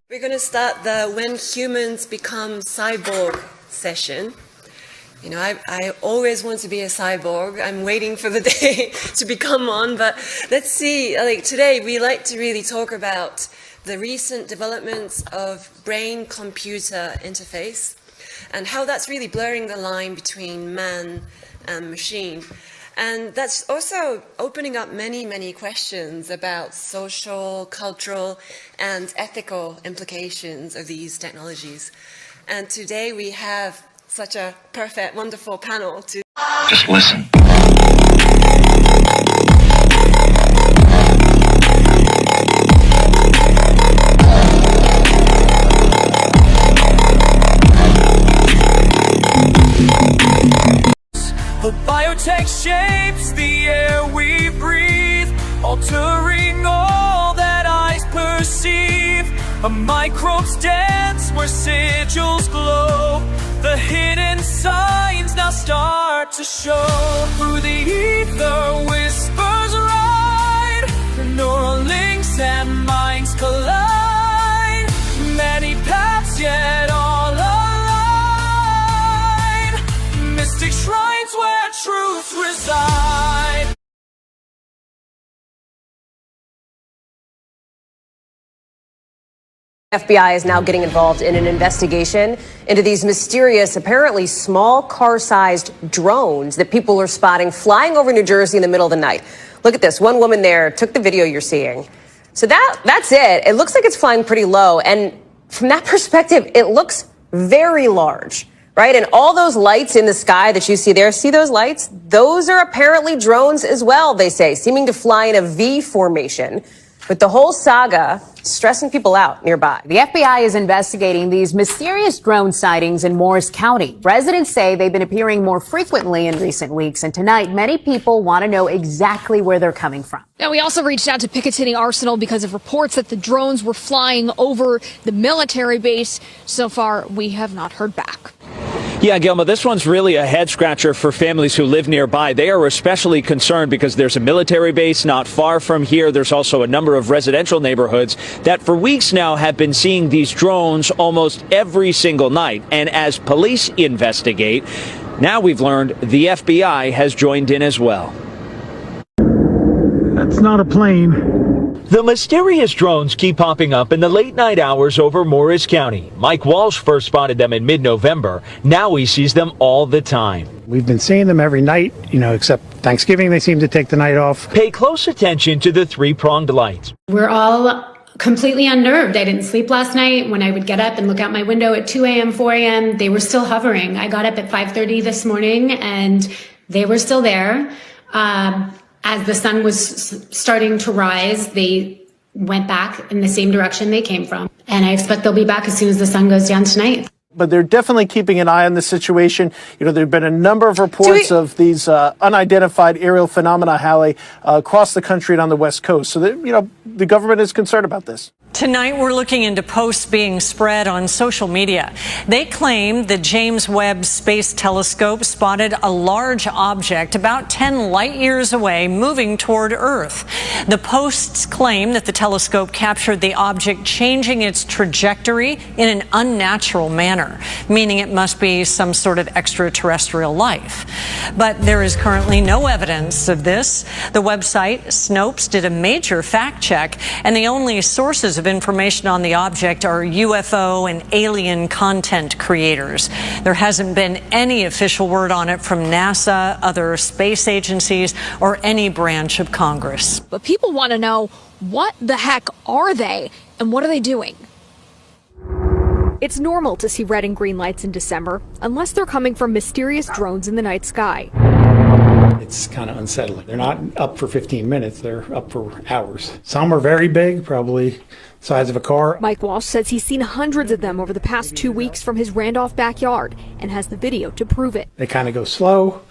We're going to start the When Humans Become Cyborg session. You know, I always want to be a cyborg. I'm waiting for the day to become one, but let's see. Like today, we like to really talk about the recent developments of brain-computer interface and how that's really blurring the line between man and machine. And that's also opening up many, many questions about social, cultural, and ethical implications of these technologies. And today we have such a perfect, wonderful panel to... Just listen. Biotech shapes the air we breathe, altering all that eyes perceive. A microbes dance where sigils glow. The hidden signs now start to show. Through the ether whispers ride, the neural links and minds collide. Many paths yet all align. Mystic shrines where truth reside. FBI is now getting involved in an investigation into these mysterious, apparently small car-sized drones that people are spotting flying over New Jersey in the middle of the night. Look at this. One woman there took the video you're seeing. So that's it. It looks like it's flying pretty low. And from that perspective, it looks very large, right? And all those lights in the sky that you see there, see those lights? Those are apparently drones as well, they say, seeming to fly in a V formation. With the whole saga stressing people out nearby. The FBI is investigating these mysterious drone sightings in Morris County. Residents say they've been appearing more frequently in recent weeks, and tonight many people want to know exactly where they're coming from. Now, we also reached out to Picatinny Arsenal because of reports that the drones were flying over the military base. So far, we have not heard back. Yeah, Gilma, this one's really a head scratcher for families who live nearby. They are especially concerned because there's a military base not far from here. There's also a number of residential neighborhoods that for weeks now have been seeing these drones almost every single night. And as police investigate, now we've learned the FBI has joined in as well. That's not a plane. The mysterious drones keep popping up in the late night hours over Morris County. Mike Walsh first spotted them in mid-November. Now he sees them all the time. We've been seeing them every night, except Thanksgiving they seem to take the night off. Pay close attention to the three-pronged lights. We're all completely unnerved. I didn't sleep last night. When I would get up and look out my window at 2 a.m., 4 a.m., they were still hovering. I got up at 5:30 this morning and they were still there. As the sun was starting to rise, they went back in the same direction they came from. And I expect they'll be back as soon as the sun goes down tonight. But they're definitely keeping an eye on the situation. You know, there have been a number of reports of these unidentified aerial phenomena, Hallie, across the country and on the West Coast. So, the government is concerned about this. Tonight, we're looking into posts being spread on social media. They claim the James Webb Space Telescope spotted a large object about 10 light years away moving toward Earth. The posts claim that the telescope captured the object changing its trajectory in an unnatural manner, meaning it must be some sort of extraterrestrial life. But there is currently no evidence of this. The website Snopes did a major fact check, and the only sources of information on the object are UFO and alien content creators. There hasn't been any official word on it from NASA, other space agencies, or any branch of Congress. But people want to know, what the heck are they and what are they doing? It's normal to see red and green lights in December, unless they're coming from mysterious drones in the night sky. It's kind of unsettling. They're not up for 15 minutes, they're up for hours. Some are very big, probably the size of a car. Mike Walsh says he's seen hundreds of them over the past 2 weeks from his Randolph backyard and has the video to prove it. They kind of go slow,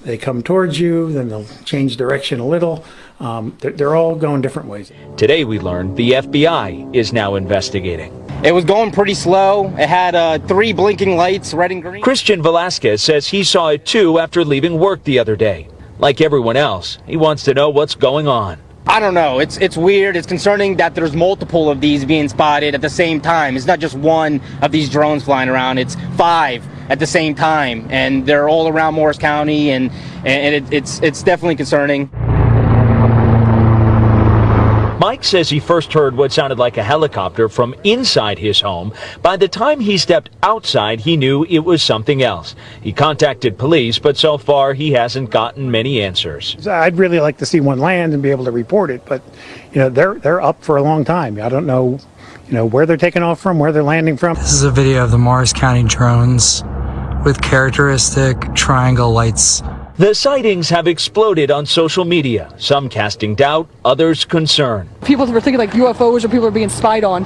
they come towards you, then they'll change direction a little. They're all going different ways. Today we learned the FBI is now investigating. It was going pretty slow. It had 3 blinking lights, red and green. Christian Velasquez says he saw it too after leaving work the other day. Like everyone else, he wants to know what's going on. I don't know. It's weird. It's concerning that there's multiple of these being spotted at the same time. It's not just one of these drones flying around. It's 5 at the same time, and they're all around Morris County, and it's definitely concerning. Mike says he first heard what sounded like a helicopter from inside his home. By the time he stepped outside, he knew it was something else. He contacted police, but so far he hasn't gotten many answers. I'd really like to see one land and be able to report it, but they're up for a long time. I don't know, where they're taking off from, where they're landing from. This is a video of the Morris County drones with characteristic triangle lights. The sightings have exploded on social media, some casting doubt, others concern. People were thinking like UFOs or people are being spied on.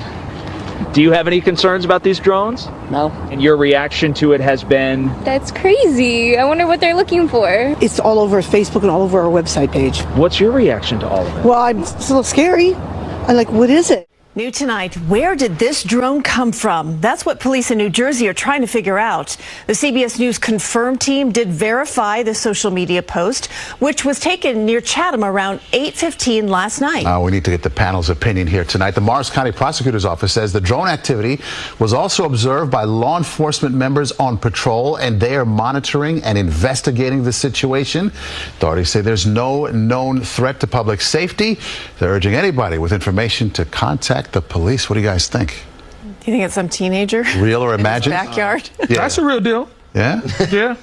Do you have any concerns about these drones? No. And your reaction to it has been? That's crazy. I wonder what they're looking for. It's all over Facebook and all over our website page. What's your reaction to all of it? Well, it's a little scary. I'm like, what is it? New tonight, where did this drone come from? That's what police in New Jersey are trying to figure out. The CBS News Confirm team did verify the social media post, which was taken near Chatham around 8:15 last night. We need to get the panel's opinion here tonight. The Morris County Prosecutor's Office says the drone activity was also observed by law enforcement members on patrol, and they are monitoring and investigating the situation. Authorities say there's no known threat to public safety. They're urging anybody with information to contact the police. What do you guys think? Do you think it's some teenager? Real or imagined? Backyard? Yeah. That's a real deal. Yeah? Yeah.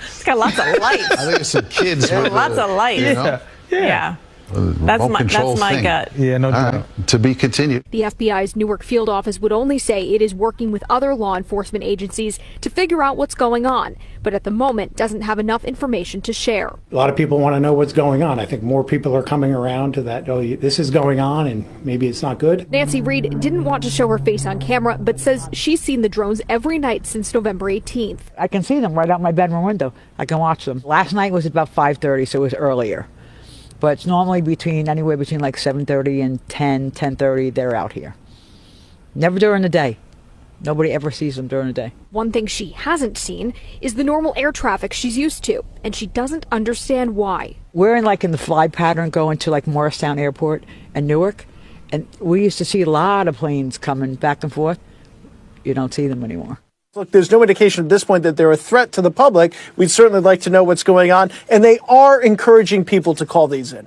It's got lots of lights. I think it's some kids. With lots of lights. Yeah. That's my gut. Yeah, no doubt. To be continued. The FBI's Newark field office would only say it is working with other law enforcement agencies to figure out what's going on, but at the moment doesn't have enough information to share. A lot of people want to know what's going on. I think more people are coming around to that, this is going on and maybe it's not good. Nancy Reed didn't want to show her face on camera, but says she's seen the drones every night since November 18th. I can see them right out my bedroom window. I can watch them. Last night was about 5:30, so it was earlier. But it's normally anywhere between like 7:30 and 10:30, they're out here. Never during the day. Nobody ever sees them during the day. One thing she hasn't seen is the normal air traffic she's used to, and she doesn't understand why. We're in the fly pattern going to like Morristown Airport and Newark, and we used to see a lot of planes coming back and forth. You don't see them anymore. Look, there's no indication at this point that they're a threat to the public. We'd certainly like to know what's going on, and they are encouraging people to call these in.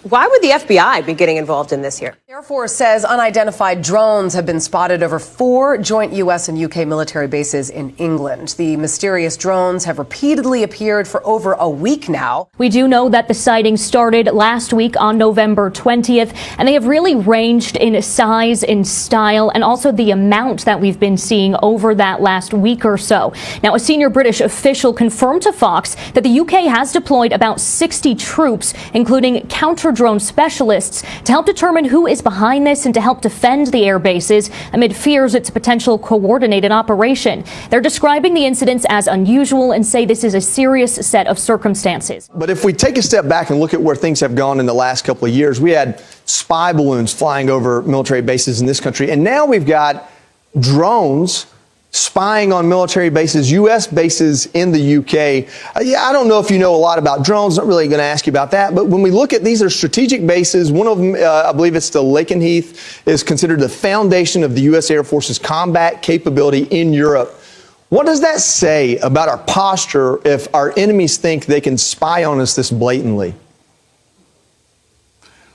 Why would the FBI be getting involved in this here? Air Force says unidentified drones have been spotted over 4 joint U.S. and U.K. military bases in England. The mysterious drones have repeatedly appeared for over a week now. We do know that the sighting started last week on November 20th, and they have really ranged in size, in style, and also the amount that we've been seeing over that last week or so. Now, a senior British official confirmed to Fox that the UK has deployed about 60 troops, including counter counter-drone specialists to help determine who is behind this and to help defend the air bases amid fears it's a potential coordinated operation. They're describing the incidents as unusual and say this is a serious set of circumstances. But if we take a step back and look at where things have gone in the last couple of years, we had spy balloons flying over military bases in this country, and now we've got drones spying on military bases, U.S. bases in the UK. I don't know if you know a lot about drones. Not really going to ask you about that. But when we look at these are strategic bases. One of them, I believe it's the Lakenheath, is considered the foundation of the U.S. Air Force's combat capability in Europe. What does that say about our posture if our enemies think they can spy on us this blatantly?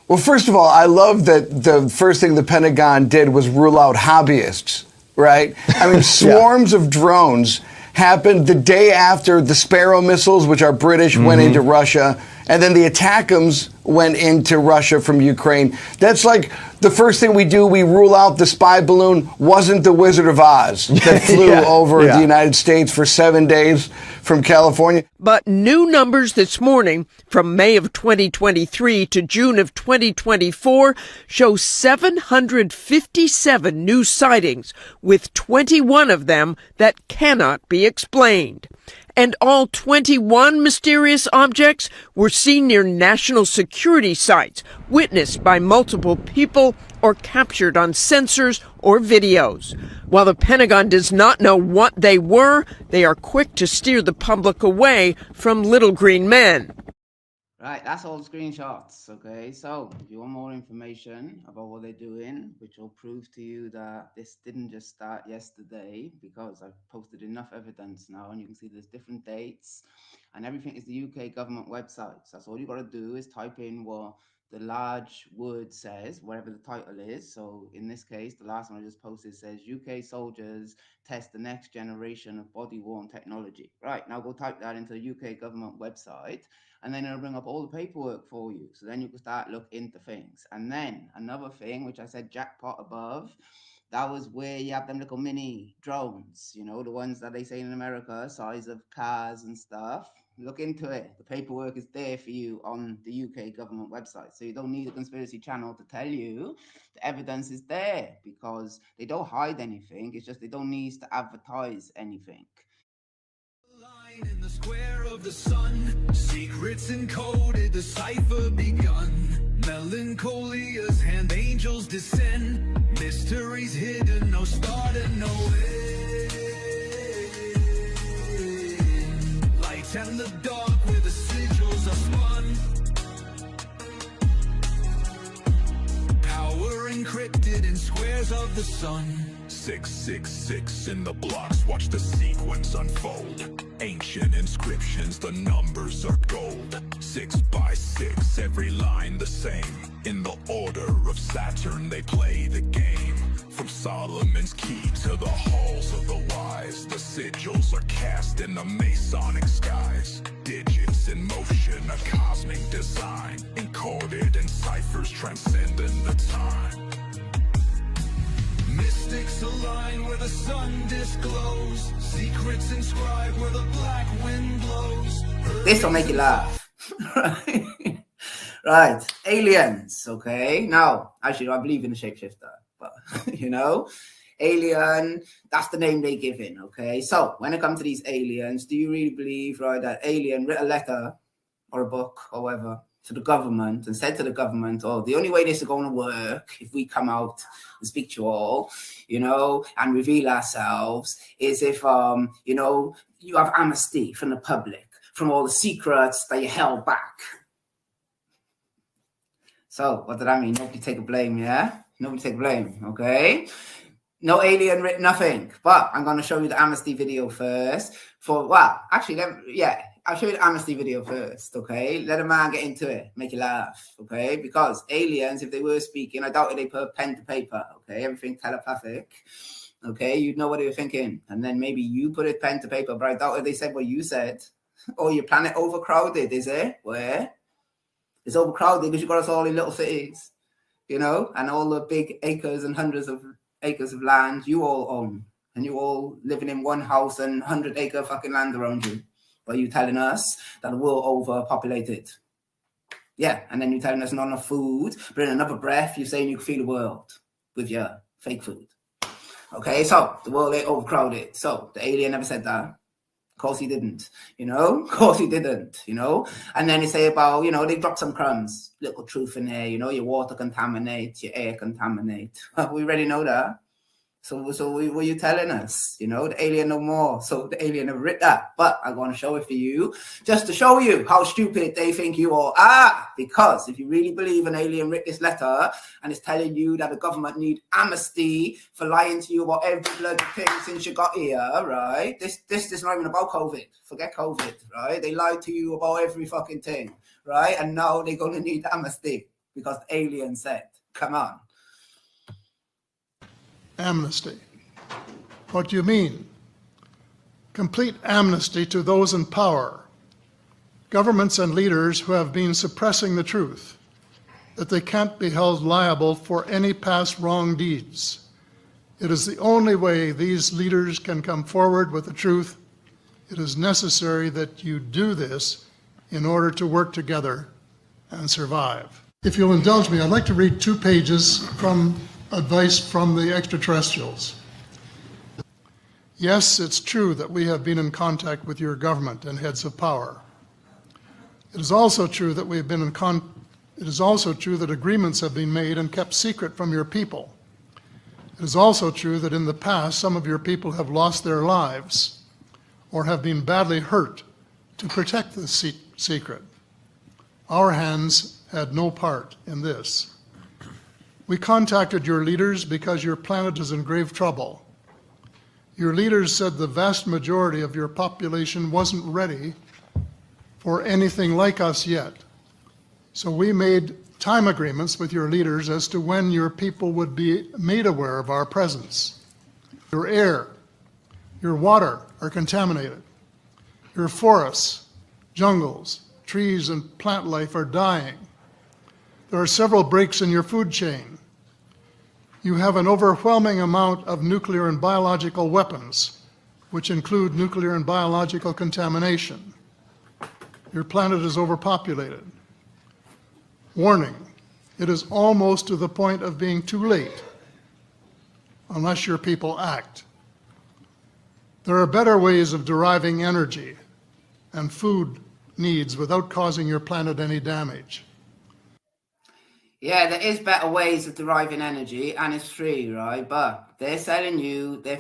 Well, first of all, I love that the first thing the Pentagon did was rule out hobbyists. Right? I mean, swarms of drones happened the day after the Sparrow missiles, which are British, went into Russia, and then the ATACMS went into Russia from Ukraine. That's like the first thing we do. We rule out the spy balloon wasn't the Wizard of Oz that flew over the United States for 7 days from California. But new numbers this morning from May of 2023 to June of 2024 show 757 new sightings, with 21 of them that cannot be explained. And all 21 mysterious objects were seen near national security sites, witnessed by multiple people or captured on sensors or videos. While the Pentagon does not know what they were, they are quick to steer the public away from little green men. Right, that's all the screenshots, okay? So, if you want more information about what they're doing, which will prove to you that this didn't just start yesterday, because I've posted enough evidence now, and you can see there's different dates, and everything is the UK government website. So that's all you got to do is type in what the large word says, whatever the title is. So in this case, the last one I just posted says, UK soldiers test the next generation of body-worn technology. Right, now go type that into the UK government website, and then it'll bring up all the paperwork for you. So then you can start look into things. And then another thing, which I said jackpot above, that was where you have them little mini drones, you know, the ones that they say in America, size of cars and stuff. Look into it. The paperwork is there for you on the UK government website. So you don't need a conspiracy channel to tell you the evidence is there, because they don't hide anything. It's just they don't need to advertise anything. In the square of the sun, secrets encoded, the cipher begun. Melancholia's hand, angels descend. Mysteries hidden, no start and no end. Light and the dark, where the sigils are spun. Power encrypted in squares of the sun. 666 in the blocks, watch the sequence unfold. Ancient inscriptions, the numbers are gold. 6 by 6, every line the same. In the order of Saturn, they play the game. From Solomon's key to the halls of the wise, the sigils are cast in the Masonic skies. Digits in motion, a cosmic design, encoded in ciphers transcending the time. Mystics align where the sun disclose. Secrets inscribed where the black wind blows. This will make you laugh. Right, aliens, okay? Now, actually, I believe in the shapeshifter, but, you know, alien, that's the name they give in, okay? So, when it comes to these aliens, do you really believe, right, that alien wrote a letter or a book or whatever to the government and said to the government, oh, the only way this is going to work if we come out and speak to you all, you know, and reveal ourselves is if, you know, you have amnesty from the public, from all the secrets that you held back. So what did that mean? Nobody take a blame, yeah? Nobody take blame, okay? No alien written nothing, but I'm going to show you the amnesty video first. Well, actually, I'll show you the amnesty video first, okay? Let a man get into it, make you laugh, okay? Because aliens, if they were speaking, I doubt they put pen to paper, okay? Everything telepathic, okay? You'd know what they were thinking. And then maybe you put it pen to paper, but I doubt they said what you said. Oh, your planet overcrowded, is it? Where? It's overcrowded because you got us all in little cities, you know? And all the big acres and hundreds of acres of land you all own. And you all living in one house and 100-acre fucking land around you. But you telling us that the world overpopulated. Yeah, and then you're telling us not enough food, but in another breath, you're saying you can feed the world with your fake food. Okay, so the world ain't overcrowded. So the alien never said that. Of course he didn't, Of course he didn't, And then they say about, they drop some crumbs. Little truth in there, your water contaminates, your air contaminates. We already know that. So what were you telling us? The alien no more. So the alien never writ that. But I'm going to show it for you, just to show you how stupid they think you all are. Because if you really believe an alien writ this letter and it's telling you that the government need amnesty for lying to you about every bloody thing since you got here, right? This is not even about COVID. Forget COVID, right? They lied to you about every fucking thing, right? And now they're going to need amnesty because the alien said, come on. Amnesty. What do you mean? Complete amnesty to those in power, governments and leaders who have been suppressing the truth, that they can't be held liable for any past wrong deeds. It is the only way these leaders can come forward with the truth. It is necessary that you do this in order to work together and survive. If you'll indulge me, I'd like to read 2 pages from advice from the extraterrestrials. Yes, it's true that we have been in contact with your government and heads of power. It is also true that it is also true that agreements have been made and kept secret from your people. It is also true that in the past some of your people have lost their lives or have been badly hurt to protect the secret. Our hands had no part in this. We contacted your leaders because your planet is in grave trouble. Your leaders said the vast majority of your population wasn't ready for anything like us yet. So we made time agreements with your leaders as to when your people would be made aware of our presence. Your air, your water are contaminated. Your forests, jungles, trees, and plant life are dying. There are several breaks in your food chain. You have an overwhelming amount of nuclear and biological weapons, which include nuclear and biological contamination. Your planet is overpopulated. Warning, it is almost to the point of being too late, unless your people act. There are better ways of deriving energy and food needs without causing your planet any damage. Yeah, there is better ways of deriving energy, and it's free, right? But they're selling you their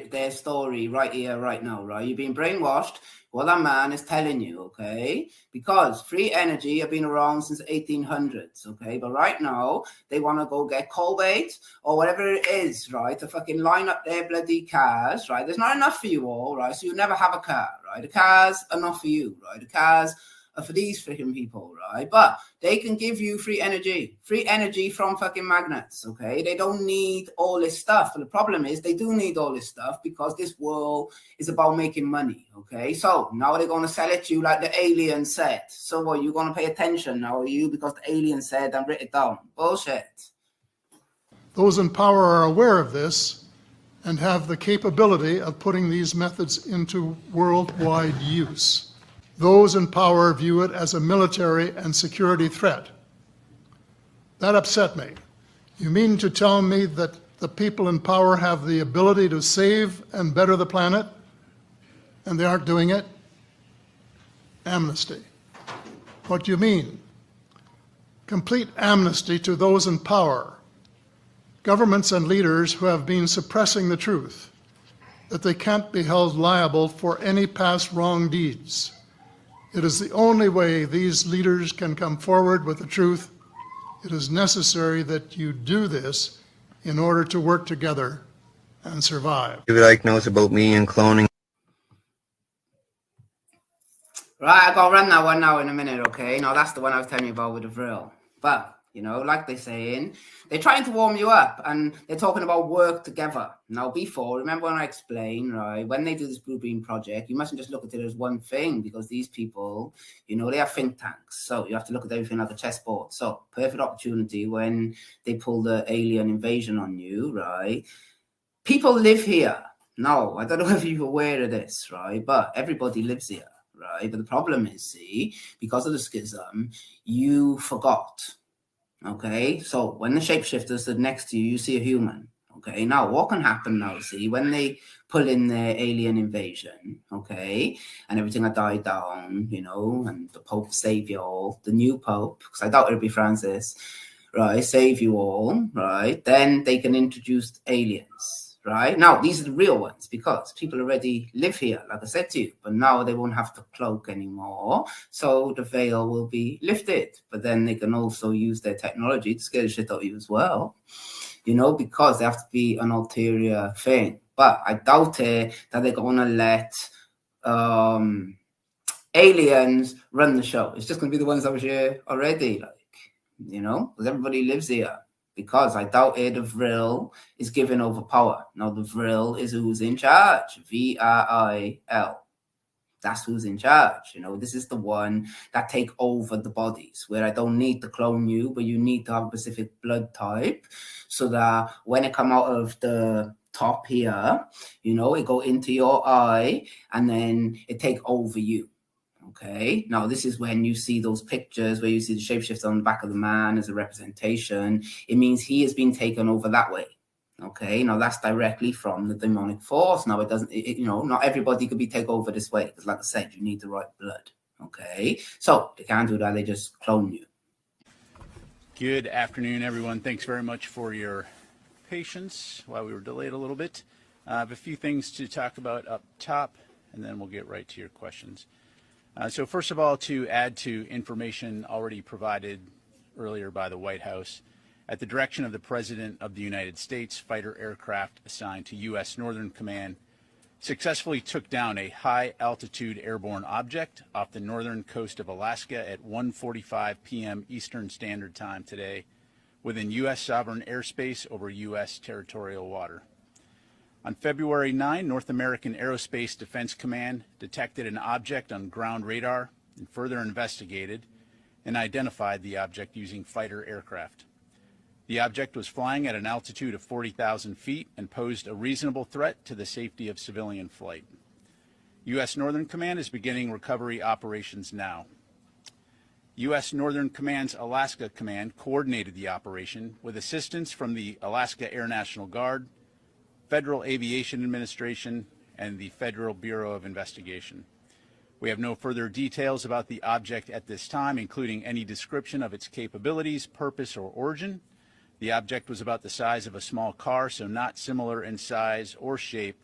their story right here, right now, right? You've been brainwashed. What that man is telling you, okay? Because free energy have been around since the 1800s, okay? But right now, they want to go get coal bait or whatever it is, right? To fucking line up their bloody cars, right? There's not enough for you all, right? So you never have a car, right? The cars are not for you, right? The cars for these freaking people, right? But they can give you free energy from fucking magnets, okay? They don't need all this stuff. But the problem is they do need all this stuff because this world is about making money, okay? So now they're going to sell it to you like the alien said. So what, you going to pay attention now, are you? Because the alien said and write it down. Bullshit. Those in power are aware of this and have the capability of putting these methods into worldwide use. Those in power view it as a military and security threat. That upset me. You mean to tell me that the people in power have the ability to save and better the planet, and they aren't doing it? Amnesty. What do you mean? Complete amnesty to those in power, governments and leaders who have been suppressing the truth, that they can't be held liable for any past wrong deeds. It is the only way these leaders can come forward with the truth. It is necessary that you do this in order to work together and survive. David knows about me and cloning. Right, I gotta run that one now in a minute, okay? Now that's the one I was telling you about with the drill. But, you know, like they're saying, they're trying to warm you up and they're talking about work together. Now before, remember when I explained, right, when they do this Blue Beam project, you mustn't just look at it as one thing because these people, you know, they have think tanks. So you have to look at everything like a chessboard. So perfect opportunity when they pull the alien invasion on you, right? People live here. Now, I don't know if you're aware of this, right? But everybody lives here. right? But the problem is, see, because of the schism, you forgot. Okay, so when the shapeshifter stood next to you, you see a human. Okay, now what can happen now, see, when they pull in their alien invasion, okay, and everything had died down, you know, and the Pope save you all, the new Pope, because I doubt it'll be Francis, right, save you all, right, then they can introduce aliens, right? Now, these are the real ones, because people already live here, like I said to you, but now they won't have to cloak anymore, so the veil will be lifted, but then they can also use their technology to scare the shit out of you as well, you know, because they have to be an ulterior thing. But I doubt it that they're going to let aliens run the show. It's just going to be the ones that were here already, like, you know, because everybody lives here. Because I doubt it, the Vril is giving over power. Now, the Vril is who's in charge. VRIL. That's who's in charge. You know, this is the one that take over the bodies, where I don't need to clone you, but you need to have a specific blood type so that when it come out of the top here, you know, it go into your eye and then it take over you. Okay, now this is when you see those pictures where you see the shapeshifter on the back of the man as a representation. It means he has been taken over that way. Okay, now that's directly from the demonic force. Now it doesn't, you know, not everybody could be taken over this way, because like I said, you need the right blood. Okay, so they can't do that, they just clone you. Good afternoon, everyone. Thanks very much for your patience while we were delayed a little bit. I have a few things to talk about up top, and then we'll get right to your questions. So first of all, to add to information already provided earlier by the White House, at the direction of the President of the United States, fighter aircraft assigned to U.S. Northern Command successfully took down a high-altitude airborne object off the northern coast of Alaska at 1:45 p.m. Eastern Standard Time today within U.S. sovereign airspace over U.S. territorial water. On February 9, North American Aerospace Defense Command detected an object on ground radar and further investigated and identified the object using fighter aircraft. The object was flying at an altitude of 40,000 feet and posed a reasonable threat to the safety of civilian flight. U.S. Northern Command is beginning recovery operations now. U.S. Northern Command's Alaska Command coordinated the operation with assistance from the Alaska Air National Guard, Federal Aviation Administration, and the Federal Bureau of Investigation. We have no further details about the object at this time, including any description of its capabilities, purpose, or origin. The object was about the size of a small car, so not similar in size or shape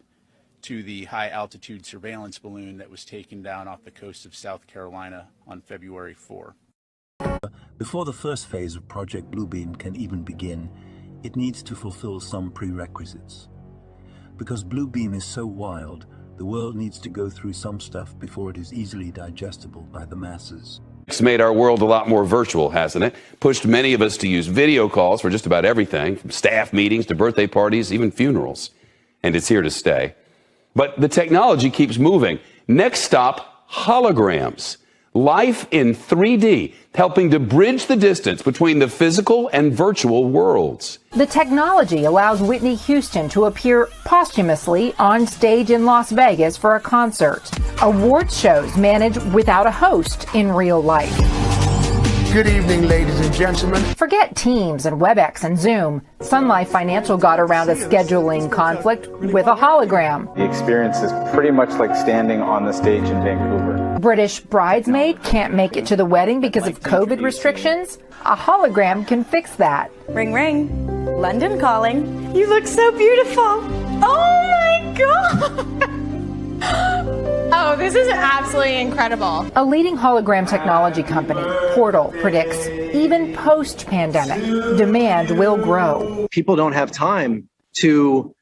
to the high-altitude surveillance balloon that was taken down off the coast of South Carolina on February 4. Before the first phase of Project Bluebeam can even begin, it needs to fulfill some prerequisites. Because Bluebeam is so wild, the world needs to go through some stuff before it is easily digestible by the masses. It's made our world a lot more virtual, hasn't it? Pushed many of us to use video calls for just about everything, from staff meetings to birthday parties, even funerals. And it's here to stay. But the technology keeps moving. Next stop, holograms. Life in 3D, helping to bridge the distance between the physical and virtual worlds. The technology allows Whitney Houston to appear posthumously on stage in Las Vegas for a concert. Awards shows managed without a host in real life. Good evening, ladies and gentlemen. Forget Teams and WebEx and Zoom. Sun Life Financial got around a scheduling conflict with a hologram. The experience is pretty much like standing on the stage in Vancouver. British bridesmaid can't make it to the wedding because of COVID restrictions? A hologram can fix that. Ring, ring. London calling. You look so beautiful. Oh my God. Oh, this is absolutely incredible. A leading hologram technology company, Portal, predicts even post-pandemic, demand will grow. People don't have time to,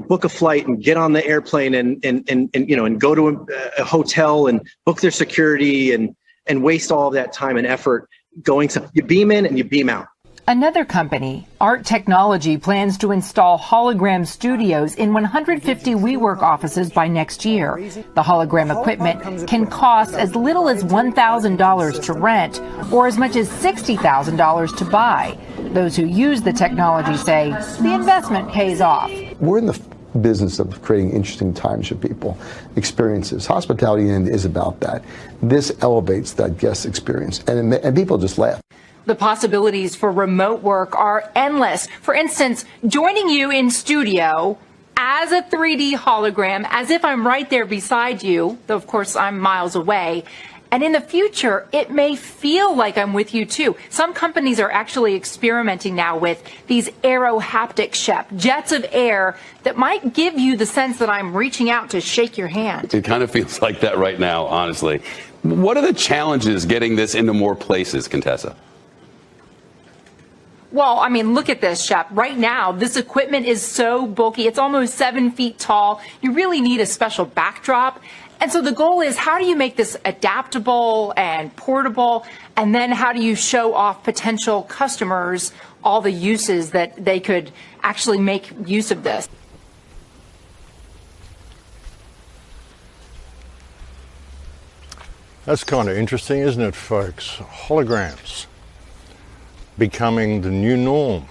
book a flight and get on the airplane and go to a hotel and book their security and waste all of that time and effort going to, you beam in and you beam out. Another company, Art Technology, plans to install hologram studios in 150 WeWork offices by next year. The hologram equipment can cost as little as $1,000 to rent or as much as $60,000 to buy. Those who use the technology say the investment pays off. We're in the business of creating interesting times for people, experiences. Hospitality is about that. This elevates that guest experience, and people just laugh. The possibilities for remote work are endless. For instance, joining you in studio as a 3D hologram, as if I'm right there beside you, though of course I'm miles away. And in the future, it may feel like I'm with you too. Some companies are actually experimenting now with these aerohaptic jets of air that might give you the sense that I'm reaching out to shake your hand. It kind of feels like that right now, honestly. What are the challenges getting this into more places, Contessa? Well, I mean, look at this, Shep. Right now, this equipment is so bulky. It's almost 7 feet tall. You really need a special backdrop. And so the goal is, how do you make this adaptable and portable? And then how do you show off potential customers all the uses that they could actually make use of this? That's kind of interesting, isn't it, folks? Holograms becoming the new norm.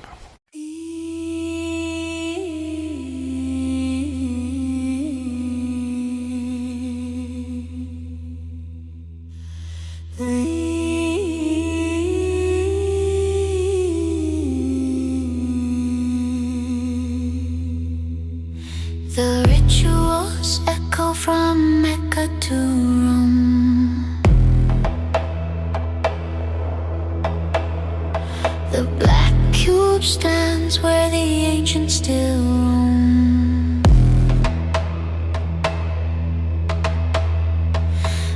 The rituals echo from Mecca to Rome. The black cube stands where the ancients still roam.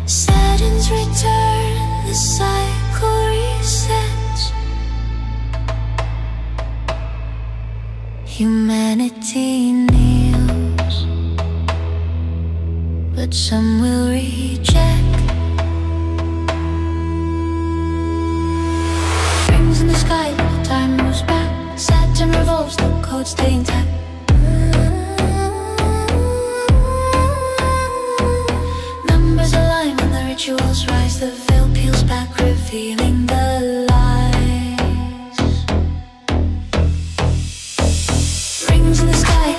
Saturn's return, the cycle resets. Humanity kneels, but some will reject. Rings in the sky, time moves back. Saturn revolves, the codes stay intact. Numbers align when the rituals rise. The veil peels back, revealing the lies. Rings in the sky.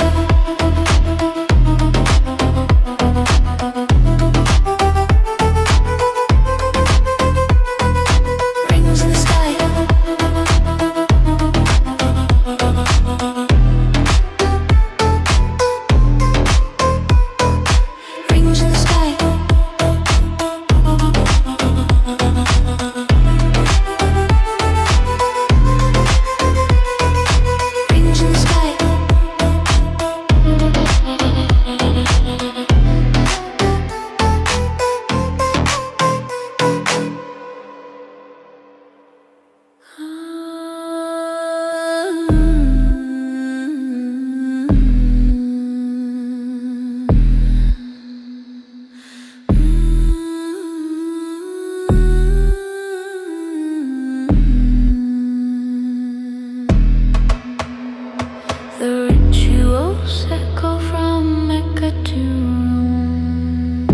The rituals echo from Mecca to Rome.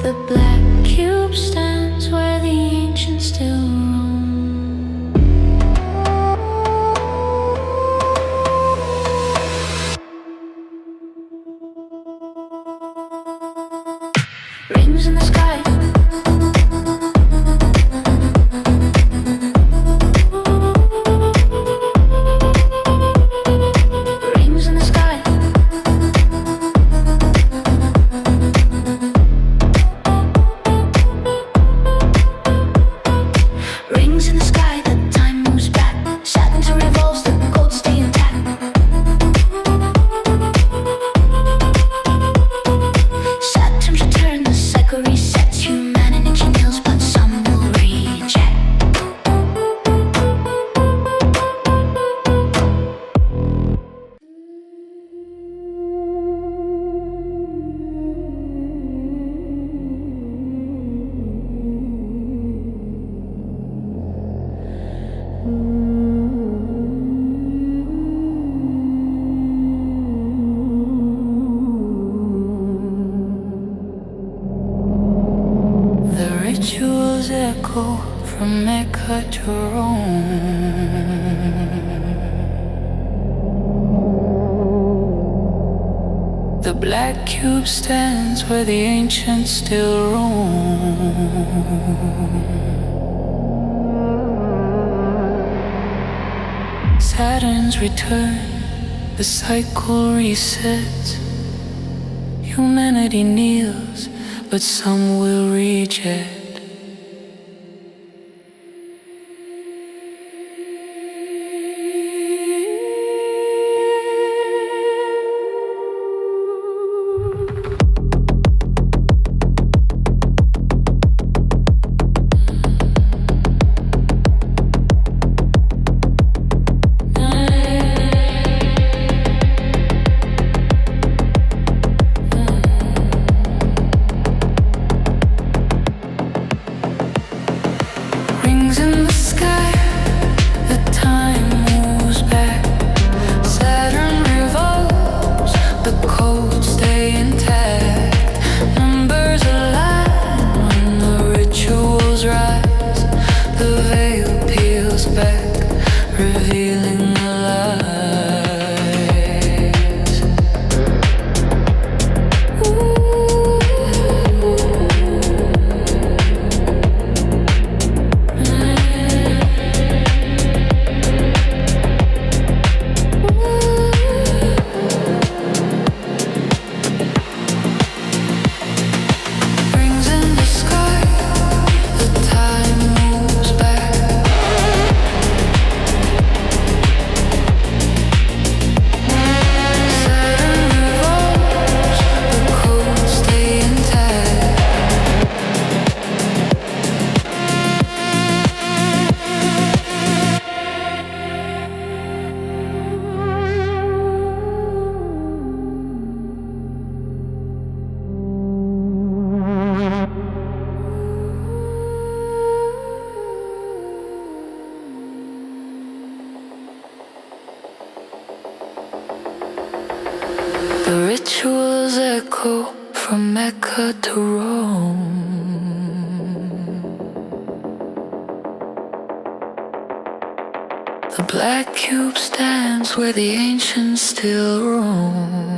The black cube stands where the ancients still roam. Rings in the sky. Rituals echo from Mecca to Rome. The black cube stands where the ancients still roam. Saturn's return, the cycle resets. Humanity kneels, but some will reject. The rituals echo from Mecca to Rome. The black cube stands where the ancients still roam.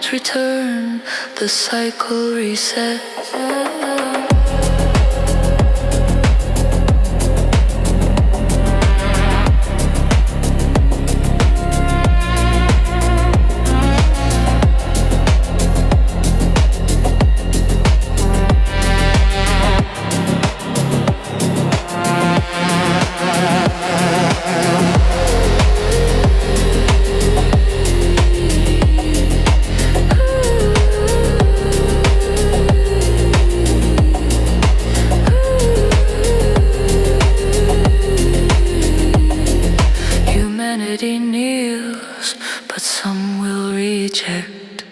Return, the cycle resets. Humanity kneels, but some will reject.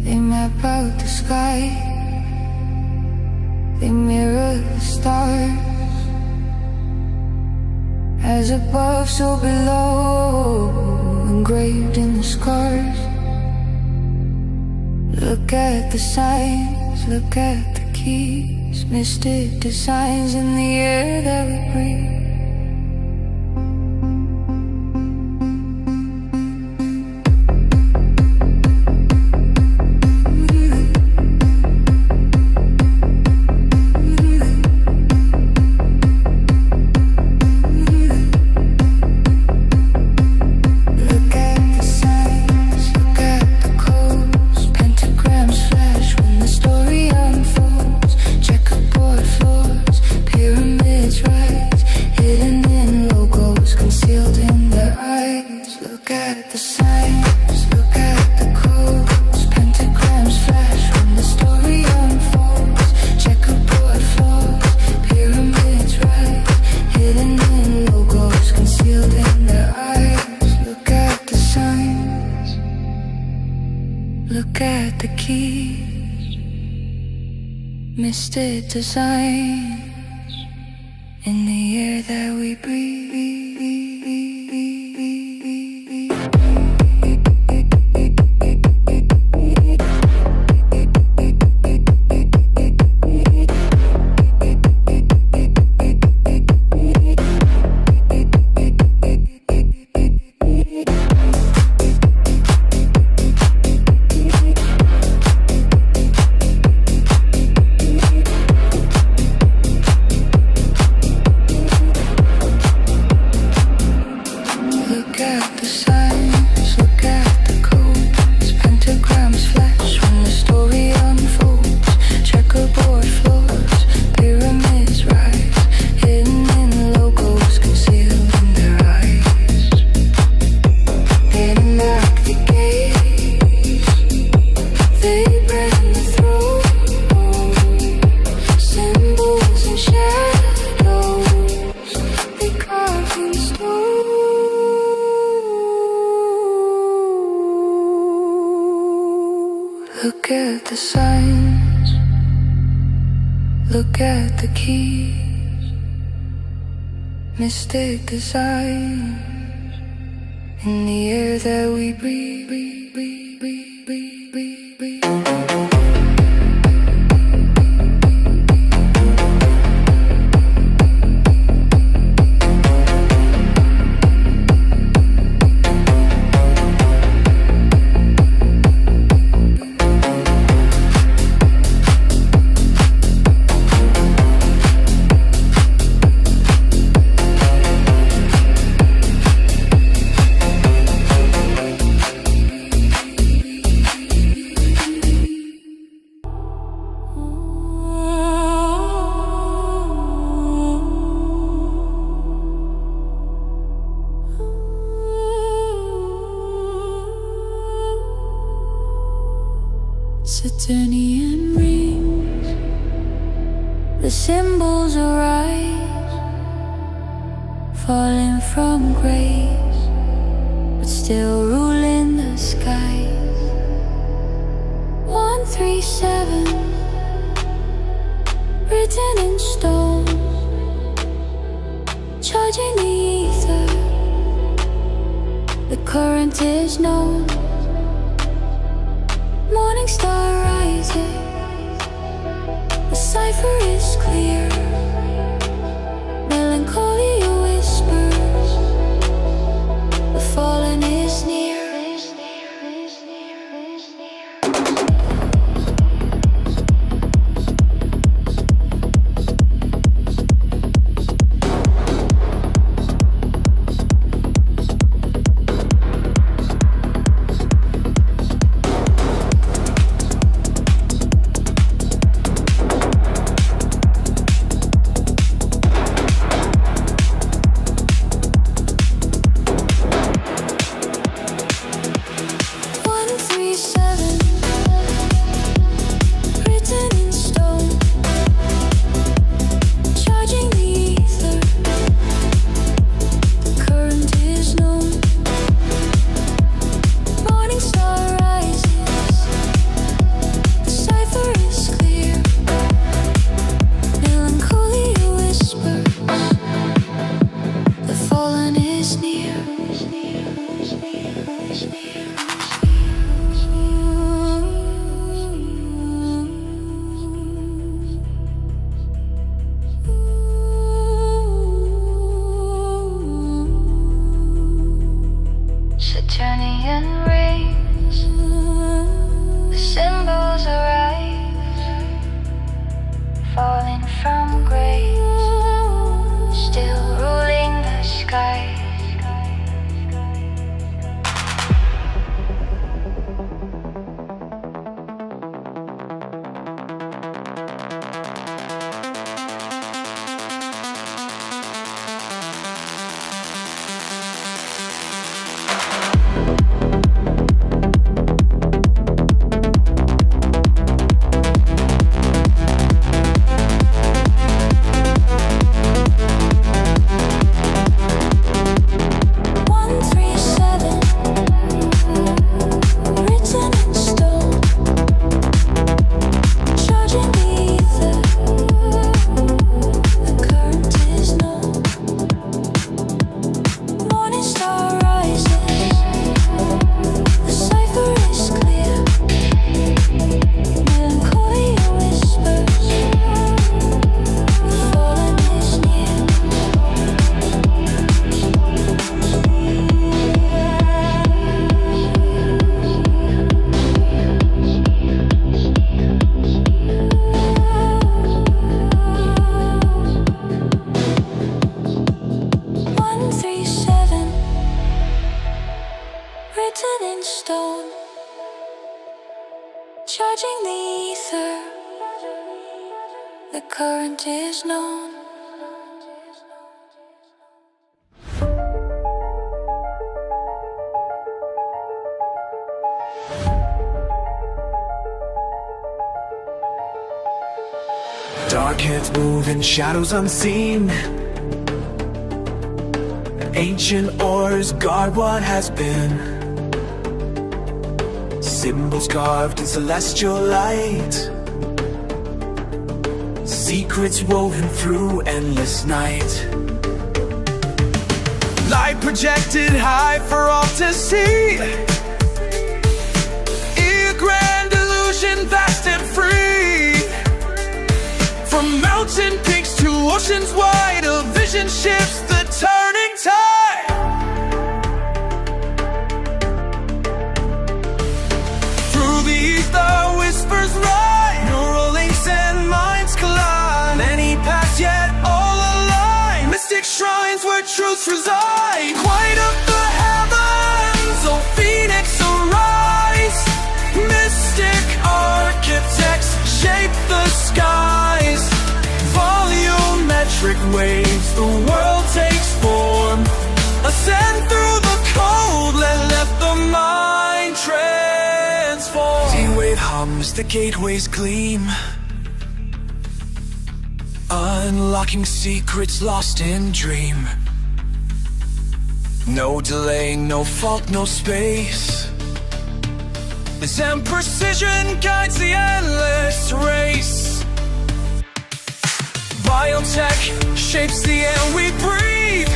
They map out the sky, they mirror the stars. As above, so below, engraved in the scars. Look at the signs, look at the keys, mystic designs in the air that we breathe. Look at the signs, look at the codes, pentagrams. signs, look at the codes. Pentagrams flash when the story unfolds. Checkerboard floors, pyramids rise, hidden in logos, concealed in their eyes. Look at the signs, look at the keys, mystic designs in the air that we breathe. Look at the signs, look at the codes. Pentagrams flash when the story unfolds. Checkerboard floors, pyramids rise, hidden in logos, concealed in their eyes. They unlock the gates, they brand the throne. Symbols and shadows, they carve in stone. Look at the signs, look at the keys, mystic designs in the air that we breathe. Saturnian rings, the symbols arise, falling from grace, but still ruling the skies. 137, written in stone, charging the ether, the current is known. Morning star rising, the cipher is clear. Melancholia whispers, the fallen is near. stone, charging the ether. The current is known. Dark heads move in shadows unseen. Ancient ores guard what has been. Symbols carved in celestial light. Secrets woven through endless night. Light projected high for all to see. A grand illusion, vast and free. From mountain peaks to oceans wide, a vision shifts the turning tide. Through the ether whispers ride, neural links and minds collide. Many paths yet all align, mystic shrines where truths reside. Quiet up the heavens, oh phoenix arise. Mystic architects shape the skies. Volumetric waves, the world takes form. Ascend through the cold, let the mind transform. Sea-wave hums, the gateways gleam, unlocking secrets lost in dream. No delay, no fault, no space. Zen precision guides the endless race. Biotech shapes the air we breathe,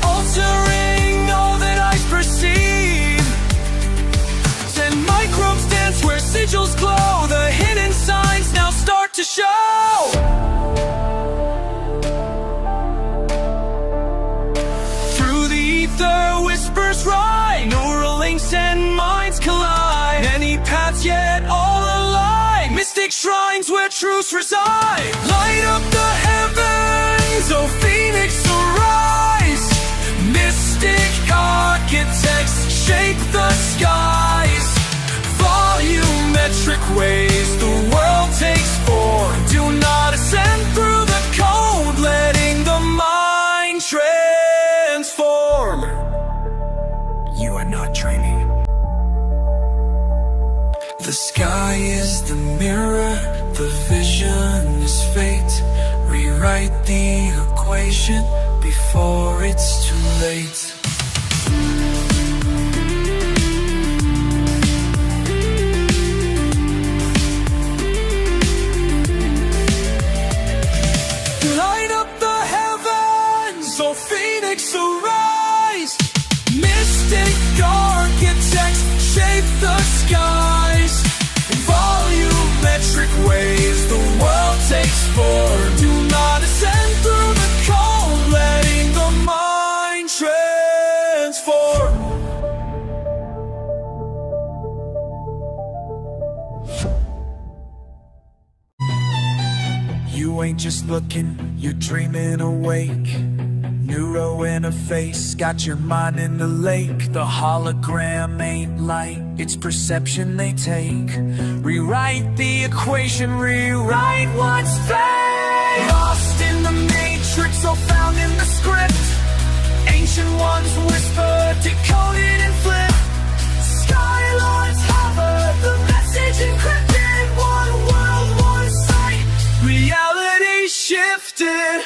altering all that eyes perceive. 10 microbes dance where sigils glow. The hidden signs now start to show. Through the ether whispers ride, neural links and minds collide. Many paths yet all align, mystic shrines where truths reside. Light up the heavens, oh phoenix arise. Mystic architects shape the skies. Volumetric ways, the world takes form. Do not ascend through the cold, letting the mind transform. You are not dreaming. The sky is the mirror, the vision is fate. Rewrite the equation before it's too late. Light up the heavens, oh phoenix arise. Mystic architects shape the skies. Volumetric ways, the world takes form. Do not ascend through the cold, letting the mind transform. You ain't just looking, you're dreaming awake. Neuro interface, got your mind in the lake. The hologram ain't light, it's perception they take. Rewrite the equation, rewrite what's fake. Lost in the matrix, or found in the script. Ancient ones whisper, decoded and flipped. Skylines hover, the message encrypted. One world, one sight, reality shifted.